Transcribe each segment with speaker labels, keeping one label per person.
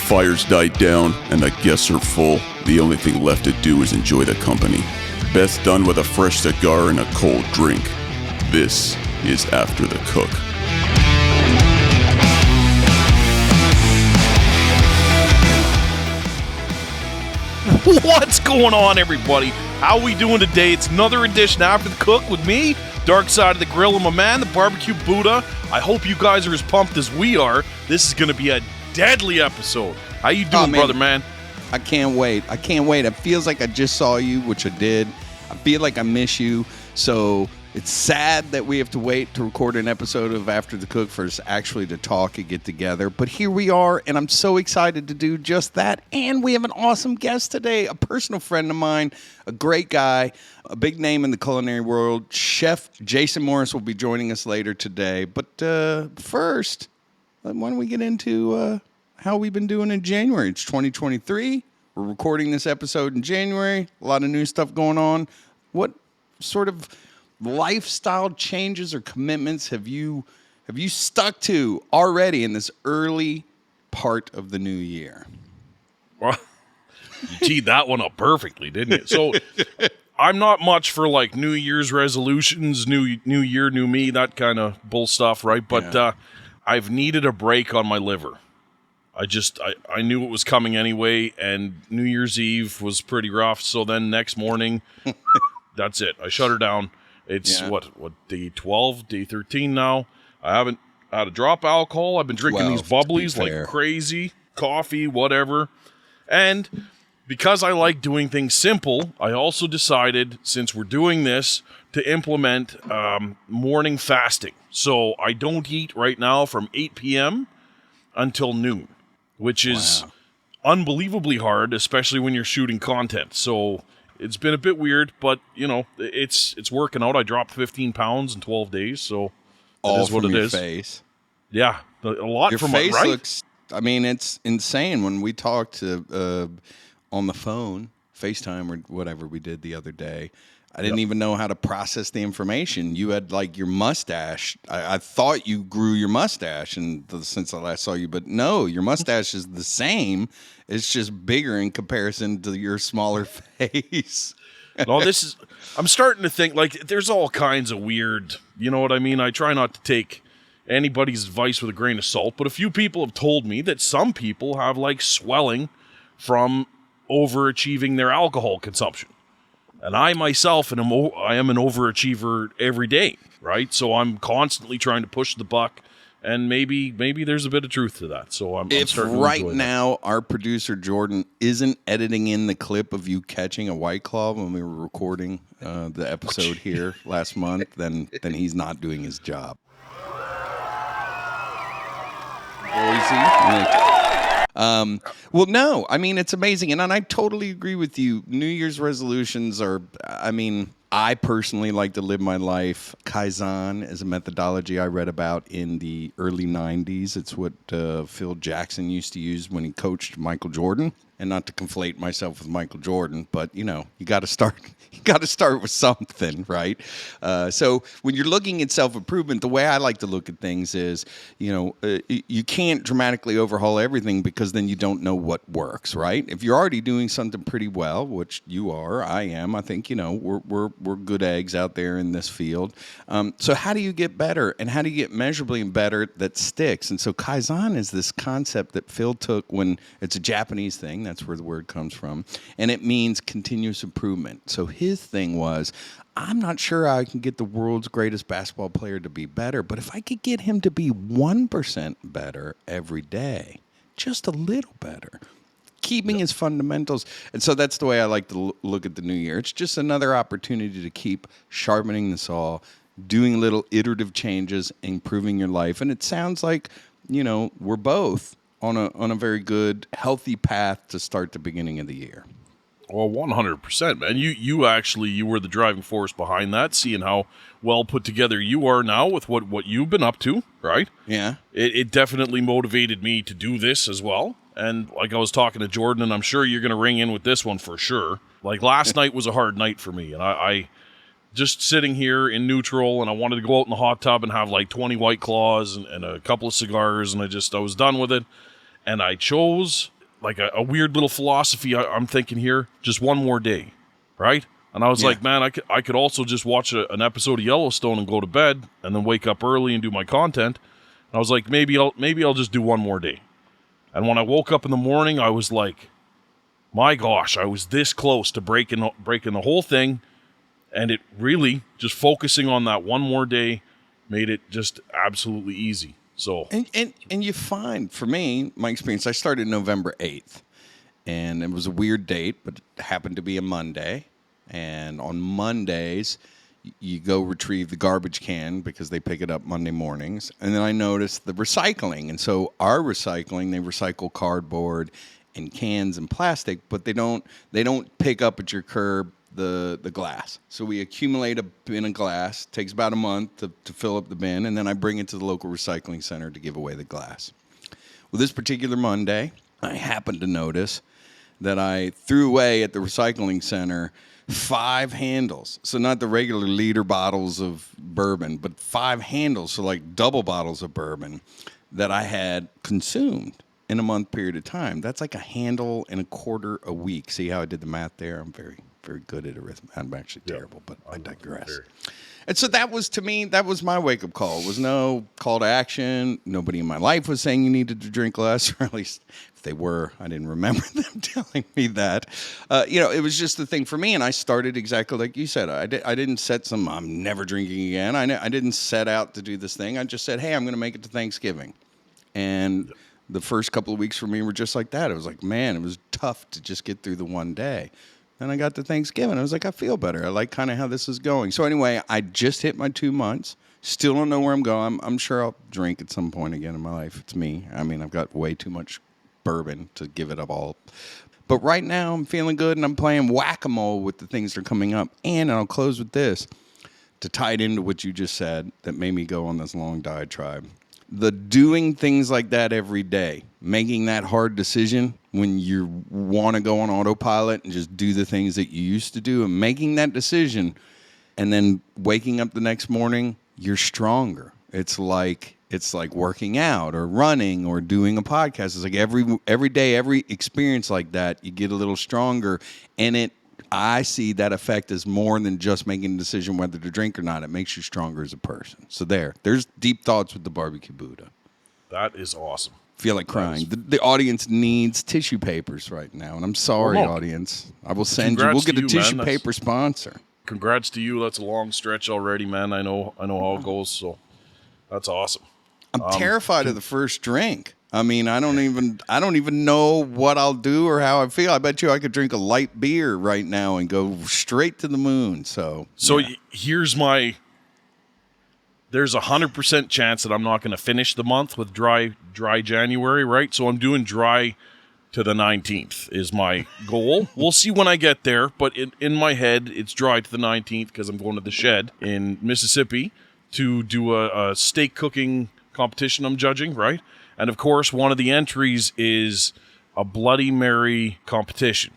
Speaker 1: fire's died down and the guests are full, the only thing left to do is enjoy the company. Best done with a fresh cigar and a cold drink. This is After the Cook.
Speaker 2: What's going on, everybody? How we doing today? It's another edition After the Cook with me, Dark Side of the Grill, and my man, the Barbecue Buddha. I hope you guys are as pumped as we are. This is going to be a deadly episode. How you doing, brother, man?
Speaker 3: I can't wait. It feels like I just saw you, which I did. I feel like I miss you. So it's sad that we have to wait to record an episode of After the Cook for us actually to talk and get together. But here we are, and I'm so excited to do just that. And we have an awesome guest today, a personal friend of mine, a great guy, a big name in the culinary world. Chef Jason Morse will be joining us later today. But first, why don't we get into how we've been doing in January? It's 2023. We're recording this episode in January. A lot of new stuff going on. What sort of lifestyle changes or commitments have you stuck to already in this early part of the new year?
Speaker 2: Well, you teed that one up perfectly, didn't you? So I'm not much for like New Year's resolutions, new year, new me, that kind of bull stuff, right? But I've needed a break on my liver. I knew it was coming anyway, and New Year's Eve was pretty rough. So then next morning, that's it. I shut her down. It's what day 12, day 13 now. I haven't had a drop of alcohol. I've been drinking these bubblies like crazy, coffee, whatever. And because I like doing things simple, I also decided, since we're doing this, to implement morning fasting. So I don't eat right now from 8 p.m. until noon, which is unbelievably hard, especially when you're shooting content. So it's been a bit weird, but, you know, it's working out. I dropped 15 pounds in 12 days, so that is what it is.
Speaker 3: Face.
Speaker 2: Yeah, a lot
Speaker 3: your
Speaker 2: from
Speaker 3: face
Speaker 2: my right.
Speaker 3: Looks, I mean, it's insane. When we talked on the phone, FaceTime or whatever we did the other day, I didn't even know how to process the information. You had like your mustache. I thought you grew your mustache since I last saw you, but no, your mustache is the same. It's just bigger in comparison to your smaller face.
Speaker 2: No, I'm starting to think like there's all kinds of weird, you know what I mean? I try not to take anybody's advice with a grain of salt, but a few people have told me that some people have like swelling from overachieving their alcohol consumption. And I myself I am an overachiever every day, right? So I'm constantly trying to push the buck, and maybe there's a bit of truth to that. So I'm starting to
Speaker 3: right
Speaker 2: enjoy
Speaker 3: now
Speaker 2: that.
Speaker 3: Our producer Jordan isn't editing in the clip of you catching a White Claw when we were recording the episode here last month, then he's not doing his job. Well, no, I mean, it's amazing. And I totally agree with you. New Year's resolutions are, I personally like to live my life. Kaizen is a methodology I read about in the early 90s. It's what Phil Jackson used to use when he coached Michael Jordan. And not to conflate myself with Michael Jordan, but, you know, you got to start with something, right? So when you're looking at self-improvement, the way I like to look at things is, you know, you can't dramatically overhaul everything because then you don't know what works, right? If you're already doing something pretty well, which you are, I am, I think, you know, we're good eggs out there in this field. So how do you get better, and how do you get measurably better that sticks? And so Kaizen is this concept that Phil took when it's a Japanese thing. That's where the word comes from. And it means continuous improvement. So his thing was, I'm not sure I can get the world's greatest basketball player to be better, but if I could get him to be 1% better every day, just a little better, keeping his fundamentals. And so that's the way I like to look at the new year. It's just another opportunity to keep sharpening the saw, doing little iterative changes, improving your life. And it sounds like, you know, we're both on a very good, healthy path to start the beginning of the year.
Speaker 2: Well, 100%, man. You were the driving force behind that, seeing how well put together you are now with what you've been up to, right?
Speaker 3: Yeah.
Speaker 2: It definitely motivated me to do this as well. And like I was talking to Jordan, and I'm sure you're going to ring in with this one for sure. Like last night was a hard night for me, and I just sitting here in neutral, and I wanted to go out in the hot tub and have like 20 White Claws and a couple of cigars, and I was done with it. And I chose like a weird little philosophy I'm thinking here, just one more day, right? And I was like, man, I could also just watch an episode of Yellowstone and go to bed and then wake up early and do my content. And I was like, maybe I'll just do one more day. And when I woke up in the morning, I was like, my gosh, I was this close to breaking the whole thing. And it really, just focusing on that one more day, made it just absolutely easy. So
Speaker 3: and you find, for me, my experience, I started November 8th. And it was a weird date, but it happened to be a Monday. And on Mondays, you go retrieve the garbage can because they pick it up Monday mornings. And then I noticed the recycling. And so our recycling, they recycle cardboard and cans and plastic, but they don't pick up at your curb the glass. So we accumulate a bin of glass. Takes about a month to fill up the bin, and then I bring it to the local recycling center to give away the glass. Well, this particular Monday, I happened to notice that I threw away at the recycling center 5 handles. So not the regular liter bottles of bourbon, but 5 handles, so like double bottles of bourbon that I had consumed in a month period of time. That's like a handle and a quarter a week. See how I did the math there? I'm very, very good at arithmetic. I'm actually terrible, but I digress. And so that was, to me, that was my wake-up call. It was no call to action. Nobody in my life was saying you needed to drink less, or at least if they were, I didn't remember them telling me that. It was just the thing for me, and I started exactly like you said. I didn't set some, I'm never drinking again. I didn't set out to do this thing. I just said, hey, I'm going to make it to Thanksgiving. And the first couple of weeks for me were just like that. It was like, man, it was tough to just get through the one day. Then I got to Thanksgiving. I was like, I feel better. I like kind of how this is going. So anyway, I just hit my 2 months. Still don't know where I'm going. I'm sure I'll drink at some point again in my life. It's me. I mean, I've got way too much bourbon to give it up all. But right now, I'm feeling good, and I'm playing whack-a-mole with the things that are coming up. And I'll close with this, to tie it into what you just said that made me go on this long diatribe. The doing things like that every day, making that hard decision when you want to go on autopilot and just do the things that you used to do, and making that decision and then waking up the next morning, you're stronger. It's like working out or running or doing a podcast. It's like every day, every experience like that, you get a little stronger. And I see that effect as more than just making a decision whether to drink or not. It makes you stronger as a person. So there's deep thoughts with the barbecue Buddha.
Speaker 2: that is awesome.
Speaker 3: Feel like crying. The audience needs tissue papers right now, and I'm sorry, audience. I will send you. We'll get a tissue paper sponsor.
Speaker 2: Congrats to you. That's a long stretch already, man. I know how it goes. So that's awesome.
Speaker 3: I'm terrified of the first drink. I mean, I don't even know what I'll do or how I feel. I bet you I could drink a light beer right now and go straight to the moon. So
Speaker 2: here's my. There's 100% chance that I'm not going to finish the month with dry January, right? So I'm doing dry to the 19th is my goal. We'll see when I get there, but in my head, it's dry to the 19th because I'm going to the shed in Mississippi to do a steak cooking competition I'm judging, right? And of course, one of the entries is a Bloody Mary competition.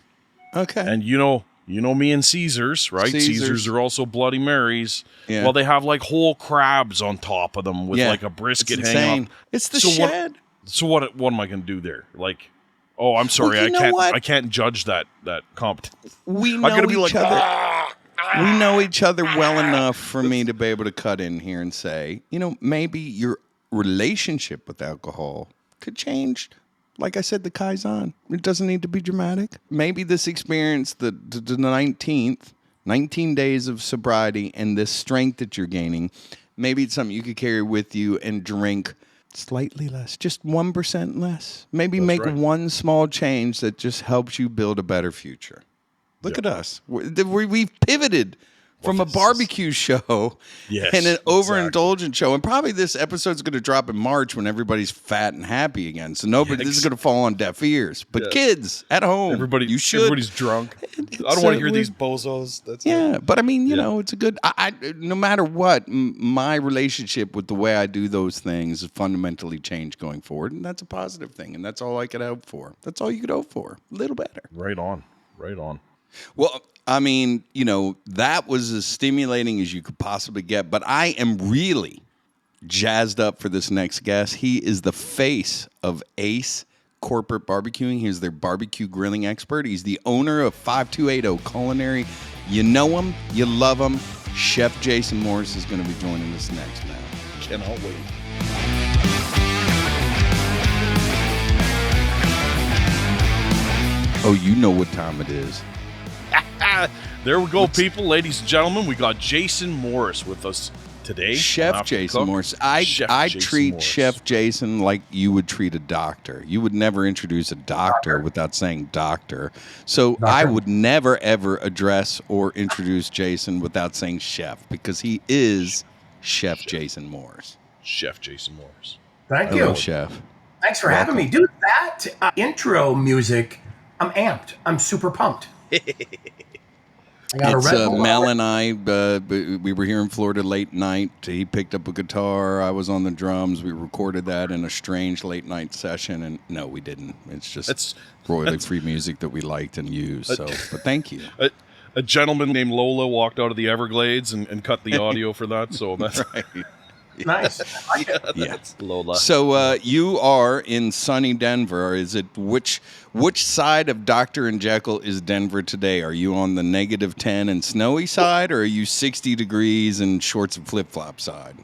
Speaker 3: Okay.
Speaker 2: And you know me and Caesars, right? Caesars are also Bloody Marys.
Speaker 3: Yeah.
Speaker 2: Well, they have like whole crabs on top of them with like a brisket hanging up.
Speaker 3: It's the shed.
Speaker 2: What am I going to do there? Like, oh, I'm sorry, I can't judge that competition.
Speaker 3: We know each other. We know each other well enough for me to be able to cut in here and say, maybe your relationship with alcohol could change. Like I said, the Kaizen. It doesn't need to be dramatic. Maybe this experience, the 19 days of sobriety and this strength that you're gaining, maybe it's something you could carry with you and drink slightly less, just 1% less. Maybe make one small change that just helps you build a better future. Look at us. We've pivoted from a barbecue show and an overindulgent show. And probably this episode's going to drop in March when everybody's fat and happy again. So this is going to fall on deaf ears. But kids at home,
Speaker 2: everybody's drunk. I don't want to hear these bozos.
Speaker 3: But I mean, it's a good, no matter what, my relationship with the way I do those things is fundamentally changed going forward. And that's a positive thing. And that's all I could hope for. That's all you could hope for. A little better.
Speaker 2: Right on.
Speaker 3: Well, I mean, that was as stimulating as you could possibly get. But I am really jazzed up for this next guest. He is the face of Ace corporate barbecuing. He's their barbecue grilling expert. He's the owner of 5280 Culinary. You know him, you love him. Chef Jason Morse is going to be joining us next, man.
Speaker 2: Cannot wait.
Speaker 3: Oh, you know what time it is.
Speaker 2: There we go, people. Ladies and gentlemen, we got Jason Morse with us today.
Speaker 3: Chef Jason Morse. I treat Chef Jason like you would treat a doctor. You would never introduce a doctor without saying doctor. So I would never, ever address or introduce Jason without saying chef, because he is Chef Jason Morse.
Speaker 2: Chef Jason Morse.
Speaker 4: Thank you.
Speaker 3: Hello, Chef.
Speaker 4: Thanks for having me. Dude, that intro music, I'm amped. I'm super pumped.
Speaker 3: It's Mel and I. We were here in Florida late night. He picked up a guitar. I was on the drums. We recorded that in a strange late night session. And no, we didn't. It's just royally free music that we liked and used. So, but thank you.
Speaker 2: A gentleman named Lola walked out of the Everglades and cut the audio for that. So that's
Speaker 3: right.
Speaker 4: Nice. I like it.
Speaker 3: Yeah.
Speaker 2: That's Lola.
Speaker 3: So you are in sunny Denver. Is it which side of Dr. and Jekyll is Denver today? Are you on the -10 and snowy side, or are you 60 degrees and shorts and flip-flop side?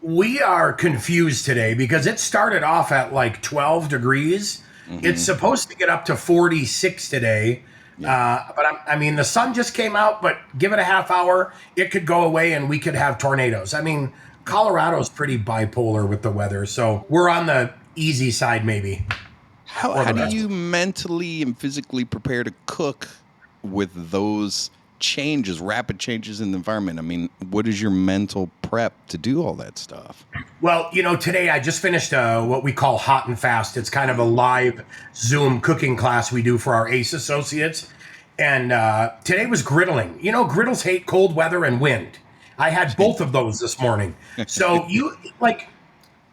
Speaker 4: We are confused today because it started off at like 12 degrees. Mm-hmm. It's supposed to get up to 46 today. Yeah. But I mean, the sun just came out, but give it a half hour, it could go away and we could have tornadoes. I mean, Colorado's pretty bipolar with the weather, so we're on the easy side maybe.
Speaker 3: How do you mentally and physically prepare to cook with those changes, rapid changes in the environment? I mean, what is your mental prep to do all that stuff?
Speaker 4: Well, today I just finished what we call Hot and Fast. It's kind of a live Zoom cooking class we do for our ACE associates. And today was griddling. Griddles hate cold weather and wind. I had both of those this morning. So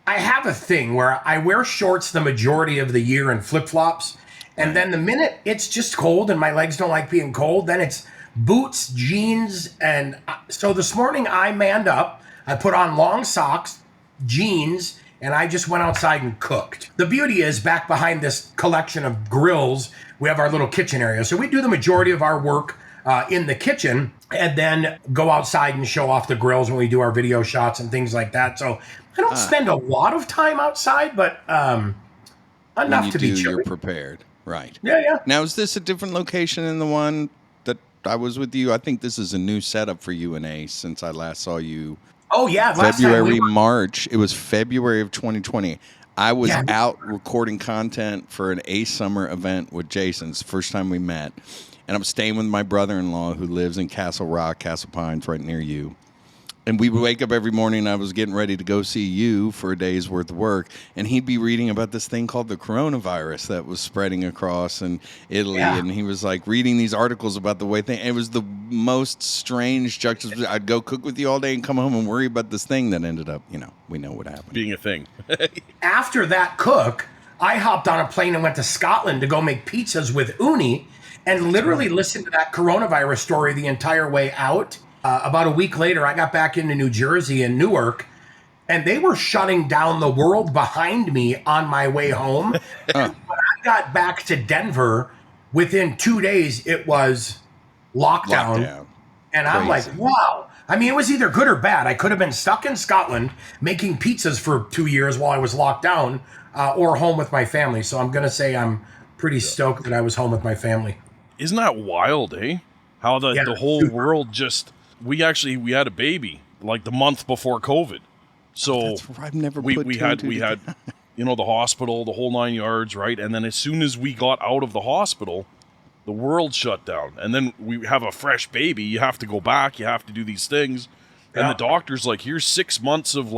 Speaker 4: I have a thing where I wear shorts the majority of the year and flip-flops. And then the minute it's just cold and my legs don't like being cold, then it's boots, jeans. And so this morning I manned up. I put on long socks, jeans, and I just went outside and cooked. The beauty is, back behind this collection of grills, we have our little kitchen area. So we do the majority of our work in the kitchen, and then go outside and show off the grills when we do our video shots and things like that. So I don't spend a lot of time outside, but enough to be chilly.
Speaker 3: You're prepared, right?
Speaker 4: Yeah.
Speaker 3: Now, is this a different location than the one that I was with you? I think this is a new setup for you and Ace since I last saw you.
Speaker 4: Oh yeah,
Speaker 3: March. It was February of 2020. I was out recording content for an Ace summer event with Jason. It's the first time we met. And I'm staying with my brother-in-law who lives in Castle Rock, Castle Pines, right near you. And we would wake up every morning and I was getting ready to go see you for a day's worth of work. And he'd be reading about this thing called the coronavirus that was spreading across in Italy. Yeah. And he was like reading these articles about the way it was the most strange juxtaposition. I'd go cook with you all day and come home and worry about this thing that ended up, we know what happened.
Speaker 2: Being a thing.
Speaker 4: After that cook, I hopped on a plane and went to Scotland to go make pizzas with Uni. And literally listened to that coronavirus story the entire way out. About a week later, I got back into New Jersey and Newark, and they were shutting down the world behind me on my way home. When I got back to Denver, within 2 days, it was lockdown. And I'm like, wow. I mean, it was either good or bad. I could have been stuck in Scotland making pizzas for 2 years while I was locked down, or home with my family. So I'm going to say I'm pretty stoked that I was home with my family.
Speaker 2: Isn't that wild, eh? How the whole world just... We had a baby like the month before COVID. So
Speaker 3: I've never
Speaker 2: we had the hospital, the whole 9 yards, right? And then as soon as we got out of the hospital, the world shut down. And then we have a fresh baby. You have to go back. You have to do these things. And the doctor's like, here's 6 months of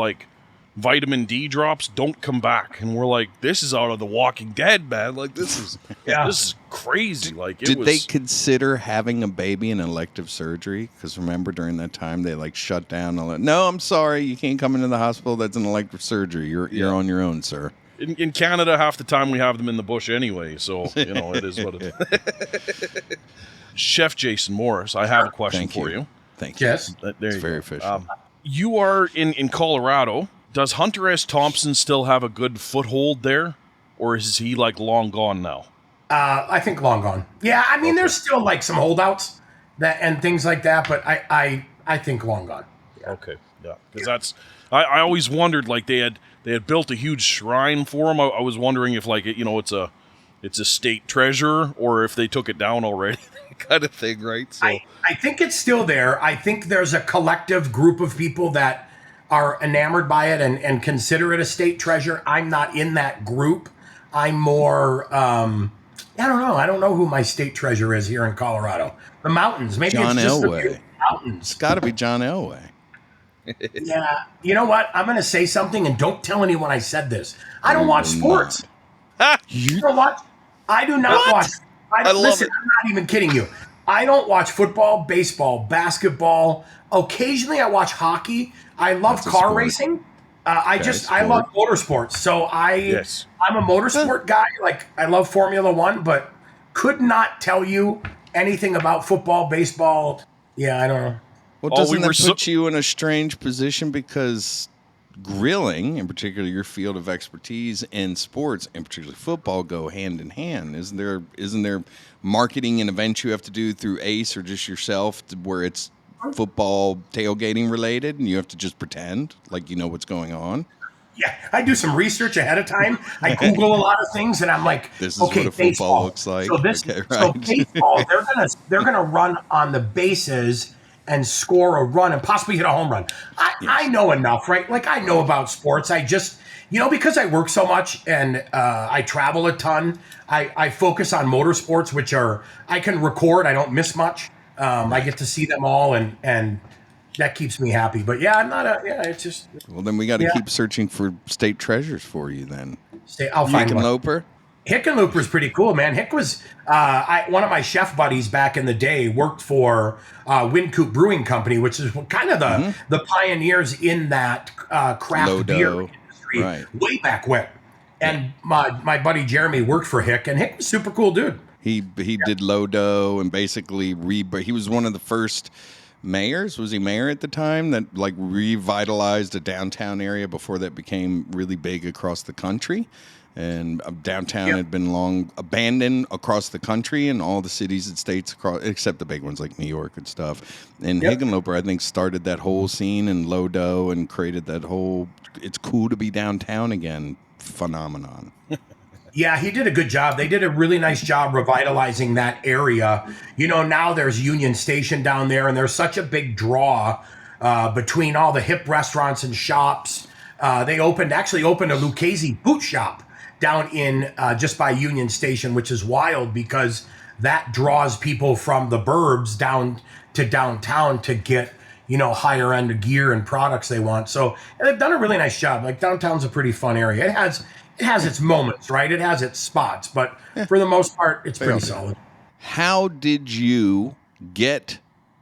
Speaker 2: vitamin D drops, don't come back. And we're like, this is out of The Walking Dead, man. This is crazy.
Speaker 3: Did they consider having a baby an elective surgery? Because remember, during that time, they shut down. No, I'm sorry, you can't come into the hospital. That's an elective surgery. You're on your own, sir.
Speaker 2: In Canada, half the time we have them in the bush anyway. So, it is what it is. Chef Jason Morse, I have a question for you.
Speaker 3: Thank you.
Speaker 4: Yes.
Speaker 3: It's very official.
Speaker 2: You are in Colorado. Does Hunter S. Thompson still have a good foothold there? or is he like long gone now?
Speaker 4: I think long gone. Yeah, I mean, there's still like some holdouts and things like that, but I think long gone. Yeah.
Speaker 2: Okay, yeah, because that's I always wondered, like they had built a huge shrine for him. I was wondering if like it's a state treasure or if they took it down already, kind of thing, right? So
Speaker 4: I think it's still there. I think there's a collective group of people that are enamored by it and consider it a state treasure. I'm not in that group. I'm more, I don't know. I don't know who my state treasure is here in Colorado. The mountains. Maybe
Speaker 3: John
Speaker 4: it's just
Speaker 3: Elway.
Speaker 4: the mountains.
Speaker 3: It's got to be John Elway.
Speaker 4: Yeah. You know what? I'm going to say something, and don't tell anyone I said this. I don't watch sports. You know what? I do not watch. Listen, I'm not even kidding you. I don't watch football, baseball, basketball. Occasionally, I watch hockey. I love car racing. I love motorsports. So I'm a motorsport guy. Like, I love Formula One, but could not tell you anything about football, baseball. Yeah, I don't know.
Speaker 3: Well, doesn't that put you in a strange position, because grilling, in particular your field of expertise, and sports, and particularly football, go hand in hand? Isn't there marketing and events you have to do through Ace or just yourself where it's football tailgating related and you have to just pretend like you know what's going on?
Speaker 4: Yeah, I do some research ahead of time. I Google a lot of things, and I'm like,
Speaker 3: this is
Speaker 4: okay,
Speaker 3: what a
Speaker 4: baseball
Speaker 3: football looks like.
Speaker 4: So baseball, they're gonna run on the bases and score a run and possibly hit a home run. I know enough, right? Like, I know about sports. I just, because I work so much and I travel a ton, I focus on motorsports, which I can record. I don't miss much. I get to see them all, and that keeps me happy. But yeah, it's just.
Speaker 3: Well, then we got to keep searching for state treasures for you then.
Speaker 4: I'll find one.
Speaker 3: Hickenlooper?
Speaker 4: Hickenlooper's pretty cool, man. Hick was one of my chef buddies back in the day. Worked for Wynkoop Brewing Company, which is kind of the pioneers in that craft beer industry way back when. And my buddy Jeremy worked for Hick, and Hick was a super cool dude.
Speaker 3: He did Lodo and basically he was one of the first mayors. Was he mayor at the time that like revitalized a downtown area before that became really big across the country? And downtown had been long abandoned across the country and all the cities and states across, except the big ones like New York and stuff. And Hickenlooper, I think, started that whole scene in Lodo and created that whole "it's cool to be downtown again" phenomenon.
Speaker 4: Yeah, he did a good job. They did a really nice job revitalizing that area. Now there's Union Station down there, and there's such a big draw between all the hip restaurants and shops. They actually opened a Lucchese boot shop down in just by Union Station, which is wild because that draws people from the burbs down to downtown to get, higher end gear and products they want. So they've done a really nice job. Like, downtown's a pretty fun area. It has its moments, right? It has its spots, but for the most part, it's pretty solid.
Speaker 3: How did you get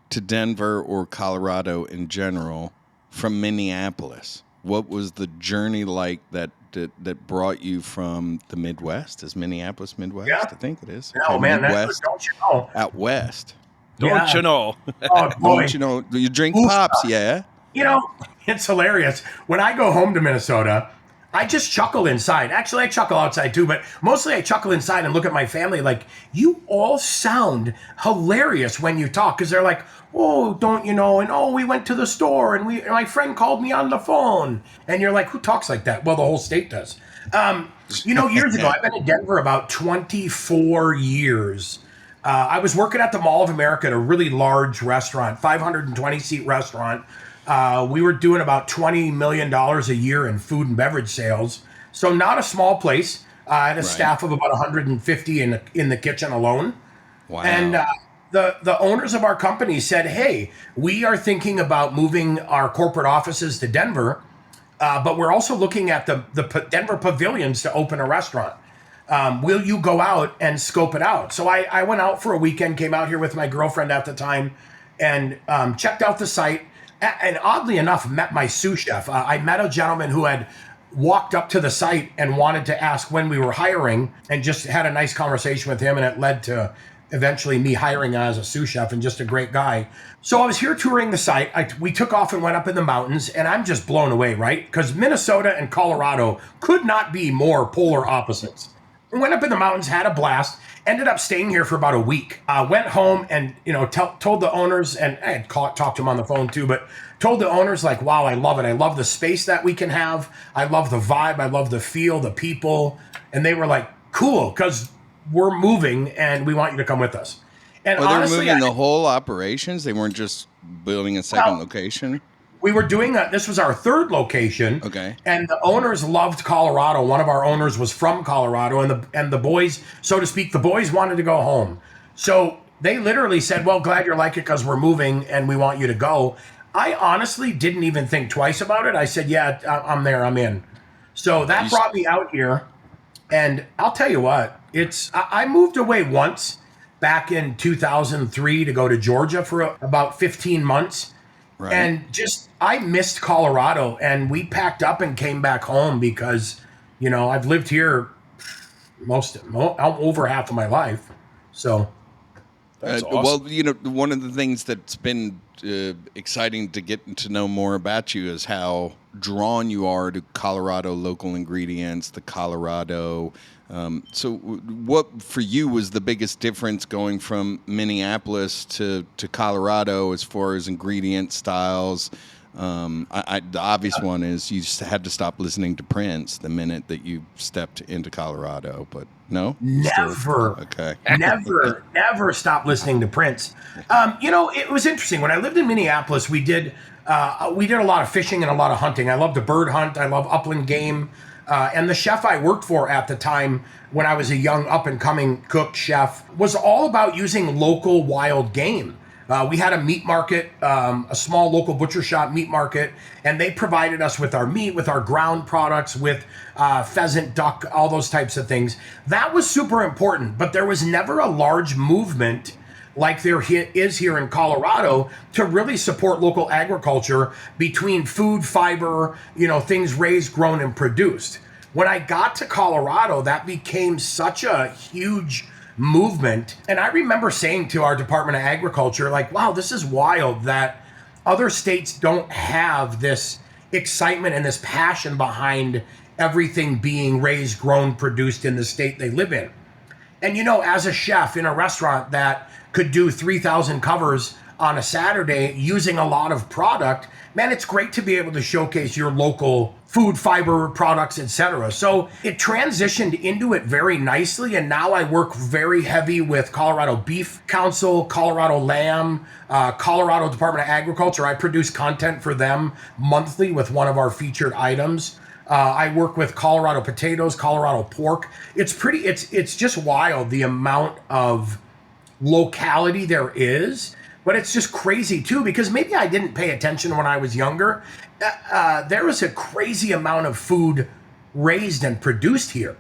Speaker 3: to Denver or Colorado in general from Minneapolis? What was the journey like that brought you from the Midwest? Is Minneapolis Midwest?
Speaker 4: Yeah.
Speaker 3: I think it is.
Speaker 4: No, man,
Speaker 3: Midwest,
Speaker 4: don't you know?
Speaker 3: out west.
Speaker 2: Don't you know?
Speaker 4: Oh, boy.
Speaker 3: Don't you know? You drink pops, yeah?
Speaker 4: It's hilarious. When I go home to Minnesota, I just chuckle inside. Actually, I chuckle outside too, but mostly I chuckle inside and look at my family like, you all sound hilarious when you talk, because they're like, oh, don't you know? And oh, we went to the store and my friend called me on the phone. And you're like, who talks like that? Well, the whole state does. Years ago, I've been in Denver about 24 years. I was working at the Mall of America at a really large restaurant, 520-seat restaurant. We were doing about $20 million a year in food and beverage sales. So not a small place. I had a staff of about 150 in the kitchen alone.
Speaker 3: Wow.
Speaker 4: And the owners of our company said, hey, we are thinking about moving our corporate offices to Denver, but we're also looking at the Denver pavilions to open a restaurant. Will you go out and scope it out? So I went out for a weekend, came out here with my girlfriend at the time, and checked out the site. And oddly enough, met my sous chef. I met a gentleman who had walked up to the site and wanted to ask when we were hiring, and just had a nice conversation with him, and it led to eventually me hiring as a sous chef, and just a great guy. So I was here touring the site. We took off and went up in the mountains, and I'm just blown away, right? Because Minnesota and Colorado could not be more polar opposites. Went up in the mountains, had a blast. Ended up staying here for about a week. Went home and told the owners, and I had talked to them on the phone too, but told the owners like, wow, I love it. I love the space that we can have. I love the vibe. I love the feel, the people. And they were like, cool, because we're moving and we want you to come with us. And
Speaker 3: Well, they're
Speaker 4: honestly,
Speaker 3: moving the whole operations. They weren't just building a second location.
Speaker 4: we were doing that. This was our third location.
Speaker 3: Okay.
Speaker 4: And the owners loved Colorado. One of our owners was from Colorado, and the boys, so to speak, the boys wanted to go home. So they literally said, well, glad you like it because we're moving and we want you to go. I honestly didn't even think twice about it. I said, yeah, I'm there. I'm in. So that brought me out here. And I'll tell you what, I moved away once back in 2003 to go to Georgia for about 15 months. Right. And I missed Colorado, and we packed up and came back home because, I've lived here over half of my life. So
Speaker 2: that's awesome.
Speaker 3: Well, one of the things that's been exciting to get to know more about you is how drawn you are to Colorado local ingredients, the Colorado. So what for you was the biggest difference going from Minneapolis to Colorado as far as ingredient styles? The obvious one is you just had to stop listening to Prince the minute that you stepped into Colorado, but no?
Speaker 4: Never.
Speaker 3: Okay.
Speaker 4: Never stop listening to Prince. It was interesting. When I lived in Minneapolis, we did a lot of fishing and a lot of hunting. I love to bird hunt. I love upland game. And the chef I worked for at the time, when I was a young up-and-coming cook chef, was all about using local wild game. We had a meat market, a small local butcher shop meat market, and they provided us with our meat, with our ground products, with pheasant, duck, all those types of things. That was super important, but there was never a large movement like there is here in Colorado to really support local agriculture between food, fiber, things raised, grown, and produced. When I got to Colorado, that became such a huge movement. And I remember saying to our Department of Agriculture, like, wow, this is wild that other states don't have this excitement and this passion behind everything being raised, grown, produced in the state they live in. And as a chef in a restaurant that could do 3,000 covers on a Saturday using a lot of product, man, it's great to be able to showcase your local food, fiber, products, etc. So it transitioned into it very nicely, and now I work very heavy with Colorado Beef Council, Colorado Lamb, Colorado Department of Agriculture. I produce content for them monthly with one of our featured items. I work with Colorado potatoes, Colorado pork. It's just wild the amount of locality there is, but it's just crazy too, because maybe I didn't pay attention when I was younger. There was a crazy amount of food raised and produced here.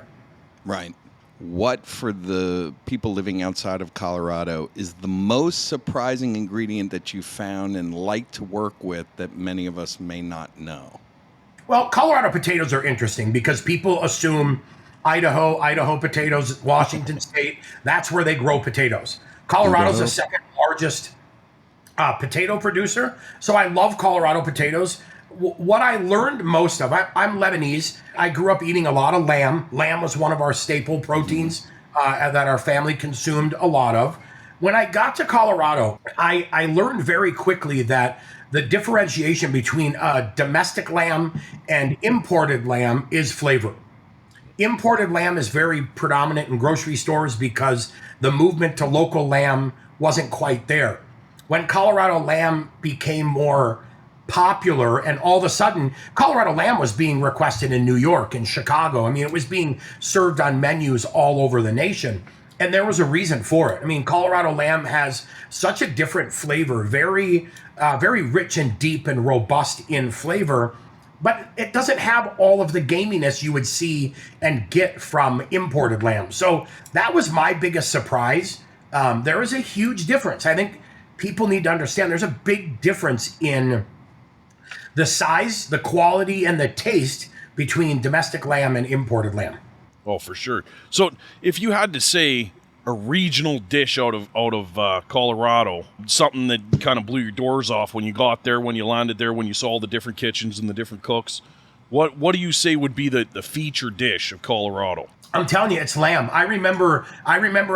Speaker 3: Right. What, for the people living outside of Colorado, is the most surprising ingredient that you found and like to work with that many of us may not know?
Speaker 4: Well, Colorado potatoes are interesting because people assume Idaho potatoes, Washington State, that's where they grow potatoes. Colorado's the second largest potato producer. So I love Colorado potatoes. What I learned most of, I'm Lebanese. I grew up eating a lot of lamb. Lamb was one of our staple proteins that our family consumed a lot of. When I got to Colorado, I learned very quickly that the differentiation between domestic lamb and imported lamb is flavor. Imported lamb is very predominant in grocery stores because the movement to local lamb wasn't quite there. When Colorado lamb became more popular, and all of a sudden Colorado lamb was being requested in New York and Chicago. I mean, it was being served on menus all over the nation. And there was a reason for it. I mean, Colorado lamb has such a different flavor, very rich and deep and robust in flavor, but it doesn't have all of the gaminess you would see and get from imported lamb. So that was my biggest surprise. There is a huge difference. I think people need to understand there's a big difference in the size, the quality, and the taste between domestic lamb and imported lamb.
Speaker 2: Oh, for sure. So if you had to say a regional dish out of Colorado, something that kind of blew your doors off when you got there, when you landed there, when you saw all the different kitchens and the different cooks, What do you say would be the feature dish of Colorado?
Speaker 4: I'm telling you, it's lamb. I remember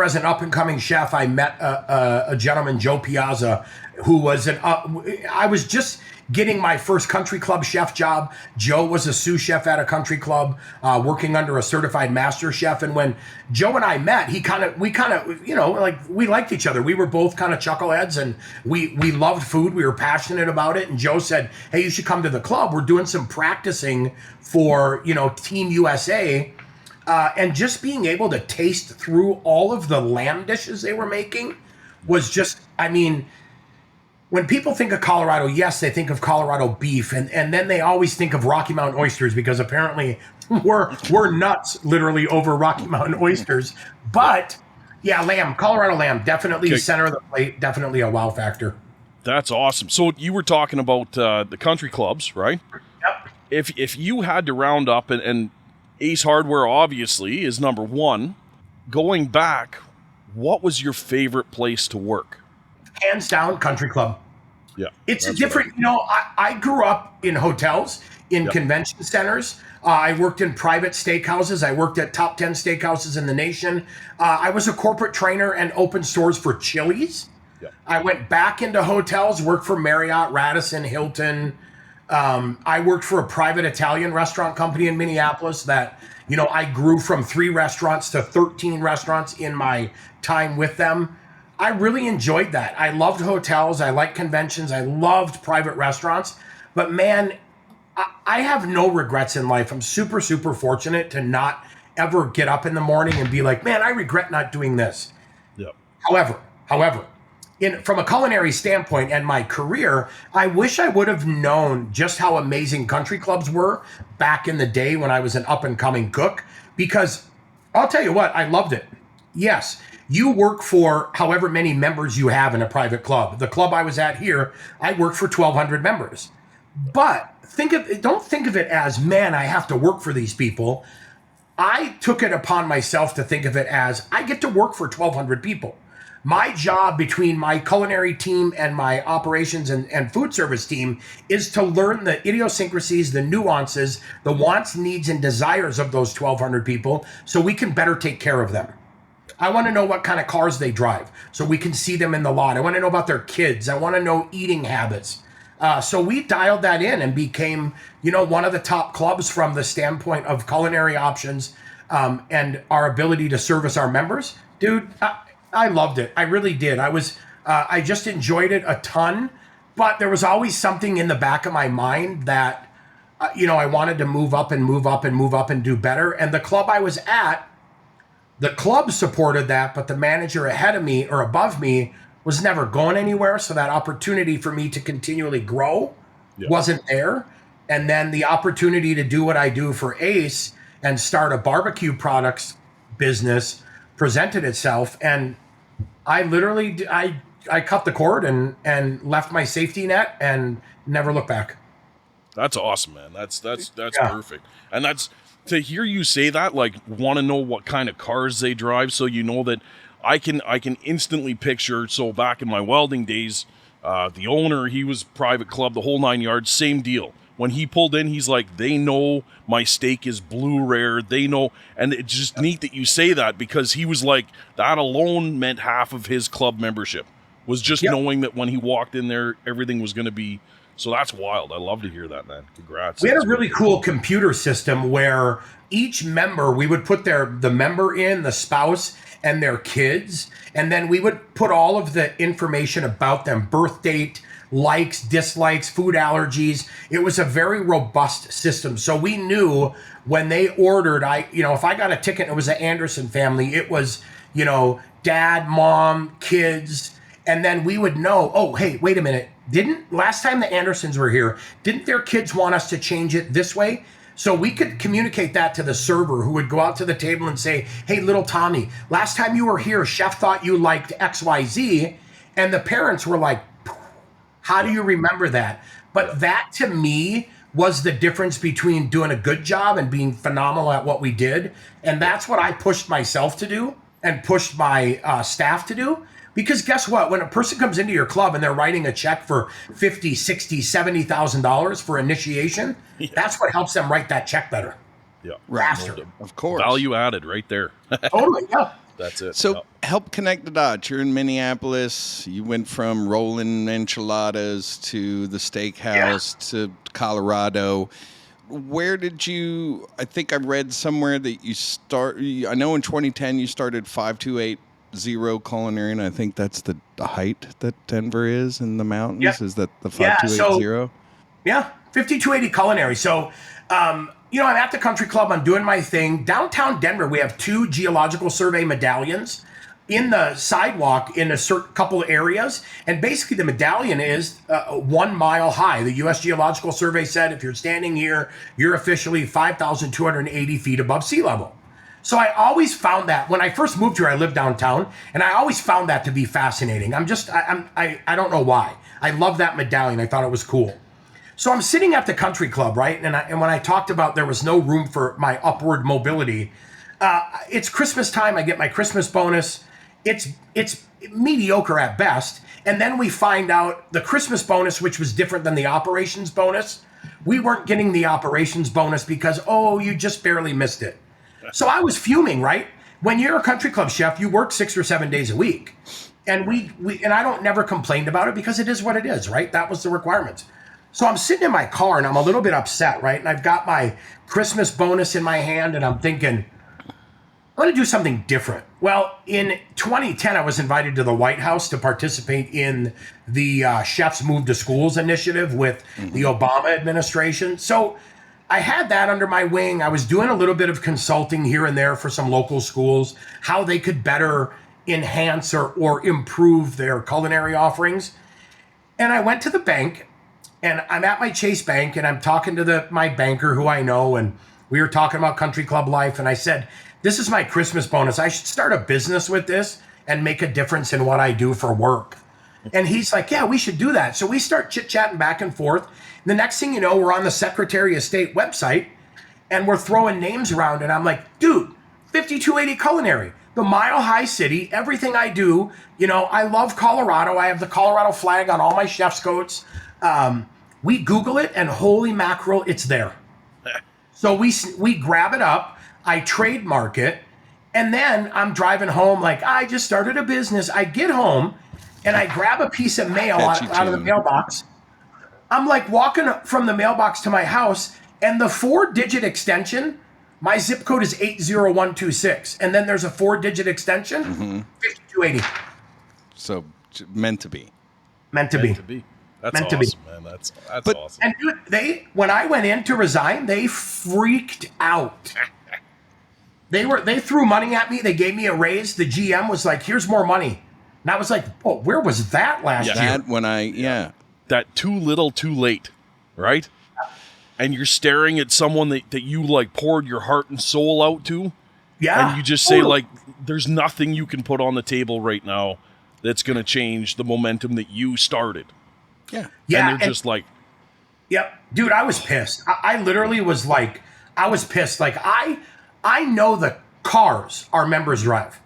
Speaker 4: as an up and coming chef, I met a gentleman, Joe Piazza, who was I was just getting my first country club chef job. Joe was a sous chef at a country club, working under a certified master chef. And when Joe and I met, we kind of, you know, like we liked each other. We were both kind of chuckleheads, and we loved food. We were passionate about it. And Joe said, "Hey, you should come to the club. We're doing some practicing for, you know, Team USA." And just being able to taste through all of the lamb dishes they were making was just, I mean, when people think of Colorado, yes, they think of Colorado beef, and then they always think of Rocky Mountain oysters, because apparently we're nuts literally over Rocky Mountain oysters. But yeah, lamb, Colorado lamb, definitely center of the plate, definitely a wow factor.
Speaker 2: That's awesome. So you were talking about the country clubs, right?
Speaker 4: Yep.
Speaker 2: If you had to round up, and Ace Hardware obviously is number one, going back, what was your favorite place to work?
Speaker 4: Hands down, country club.
Speaker 2: Yeah.
Speaker 4: It's a different, you know, I grew up in hotels, in convention centers. I worked in private steakhouses. I worked at top 10 steakhouses in the nation. I was a corporate trainer and opened stores for Chili's.
Speaker 2: Yeah.
Speaker 4: I went back into hotels, worked for Marriott, Radisson, Hilton. I worked for a private Italian restaurant company in Minneapolis that, you know, I grew from 3 restaurants to 13 restaurants in my time with them. I really enjoyed that. I loved hotels. I liked conventions. I loved private restaurants. But man, I have no regrets in life. I'm super, super fortunate to not ever get up in the morning and be like, man, I regret not doing this.
Speaker 2: Yep.
Speaker 4: However, from a culinary standpoint and my career, I wish I would have known just how amazing country clubs were back in the day when I was an up-and-coming cook, because I'll tell you what, I loved it. Yes, you work for however many members you have in a private club. The club I was at here, I worked for 1,200 members. But don't think of it as, man, I have to work for these people. I took it upon myself to think of it as, I get to work for 1,200 people. My job between my culinary team and my operations and food service team is to learn the idiosyncrasies, the nuances, the wants, needs, and desires of those 1,200 people so we can better take care of them. I want to know what kind of cars they drive so we can see them in the lot. I want to know about their kids. I want to know eating habits. So we dialed that in and became, you know, one of the top clubs from the standpoint of culinary options and our ability to service our members. Dude, I loved it. I really did. I just enjoyed it a ton, but there was always something in the back of my mind that, you know, I wanted to move up and move up and move up and do better. And the club I was at, the club supported that, but the manager ahead of me or above me was never going anywhere. So that opportunity for me to continually grow wasn't there. And then the opportunity to do what I do for Ace and start a barbecue products business presented itself, and I literally I cut the cord and left my safety net and never looked back.
Speaker 2: That's awesome, man. That's perfect. And that's, to hear you say that, like, want to know what kind of cars they drive, so you know that I can instantly picture. So back in my welding days, the owner, he was private club, the whole 9 yards, same deal. When he pulled in, he's like, they know my steak is blue rare. They know. And it's just neat that you say that, because he was like, that alone meant half of his club membership was just knowing that when he walked in there, everything was going to be. So that's wild. I love to hear that, man. Congrats.
Speaker 4: We had a really cool computer system where each member, we would put the member in, the spouse, and their kids. And then we would put all of the information about them, birth date, likes, dislikes, food allergies. It was a very robust system. So we knew when they ordered, if I got a ticket and it was an Anderson family, it was, you know, dad, mom, kids. And then we would know, oh, hey, wait a minute. Last time the Andersons were here, didn't their kids want us to change it this way? So we could communicate that to the server, who would go out to the table and say, hey, little Tommy, last time you were here, chef thought you liked XYZ. And the parents were like, how do you remember that? But that, to me, was the difference between doing a good job and being phenomenal at what we did. And that's what I pushed myself to do and pushed my staff to do, Because guess what? When a person comes into your club and they're writing a check for $50, $60, $70,000 for initiation, that's what helps them write that check better.
Speaker 2: Yeah.
Speaker 4: Faster.
Speaker 3: Of course.
Speaker 2: Value added right there.
Speaker 4: Totally, yeah.
Speaker 2: That's it.
Speaker 3: So
Speaker 2: Yeah.
Speaker 3: help connect the dots. You're in Minneapolis. You went from rolling enchiladas to the steakhouse to Colorado. Where did you, I think I read somewhere that you I know in 2010 you started 5280 Culinary, and I think that's the height that Denver is in the mountains.
Speaker 4: Yep.
Speaker 3: Is that the
Speaker 4: Yeah,
Speaker 3: 5280?
Speaker 4: Yeah, 5280 Culinary. So, I'm at the country club. I'm doing my thing. Downtown Denver, we have 2 geological survey medallions in the sidewalk in a certain couple of areas. And basically the medallion is 1 mile high. The U.S. Geological Survey said if you're standing here, you're officially 5,280 feet above sea level. So I always found that when I first moved here, I lived downtown, and I always found that to be fascinating. I don't know why. I love that medallion. I thought it was cool. So I'm sitting at the country club, right? And when I talked about there was no room for my upward mobility, it's Christmas time. I get my Christmas bonus. It's mediocre at best. And then we find out the Christmas bonus, which was different than the operations bonus. We weren't getting the operations bonus because, you just barely missed it. So I was fuming, right? When you're a country club chef, you work 6 or 7 days a week. And and I don't never complained about it because it is what it is, right? That was the requirements. So I'm sitting in my car and I'm a little bit upset, right? And I've got my Christmas bonus in my hand and I'm thinking, I'm going to do something different. Well, in 2010, I was invited to the White House to participate in the Chefs Move to Schools initiative with the Obama administration. So I had that under my wing. I was doing a little bit of consulting here and there for some local schools, how they could better enhance or improve their culinary offerings. And I went to the bank, and I'm at my Chase Bank, and I'm talking to my banker who I know, and we were talking about country club life, and I said, this is my Christmas bonus. I should start a business with this and make a difference in what I do for work. And he's like, yeah, we should do that. So we start chit-chatting back and forth. The next thing you know, we're on the Secretary of State website, and we're throwing names around, and I'm like, dude, 5280 Culinary, the Mile High City, everything I do, I love Colorado. I have the Colorado flag on all my chef's coats. We Google it, and holy mackerel, it's there. So we grab it up, I trademark it, and then I'm driving home like, I just started a business. I get home, and I grab a piece of mail out of the mailbox. I'm like walking from the mailbox to my house, and the 4-digit extension, my zip code is 80126. And then there's a 4-digit extension, 5280.
Speaker 3: So meant to be.
Speaker 2: Meant to be. That's
Speaker 4: Meant to
Speaker 2: awesome,
Speaker 4: be.
Speaker 2: man. That's awesome.
Speaker 4: And dude, when I went in to resign, they freaked out. They threw money at me. They gave me a raise. The GM was like, here's more money. And I was like, where was that last year?
Speaker 3: That when
Speaker 2: that too little too late, right? And you're staring at someone that you like poured your heart and soul out to.
Speaker 4: Yeah.
Speaker 2: And you just say like, there's nothing you can put on the table right now that's going to change the momentum that you started.
Speaker 3: Yeah.
Speaker 4: Yeah.
Speaker 2: And they're just like,
Speaker 4: yep. Dude, I was pissed. I literally was like, I was pissed. Like I know the cars our members drive,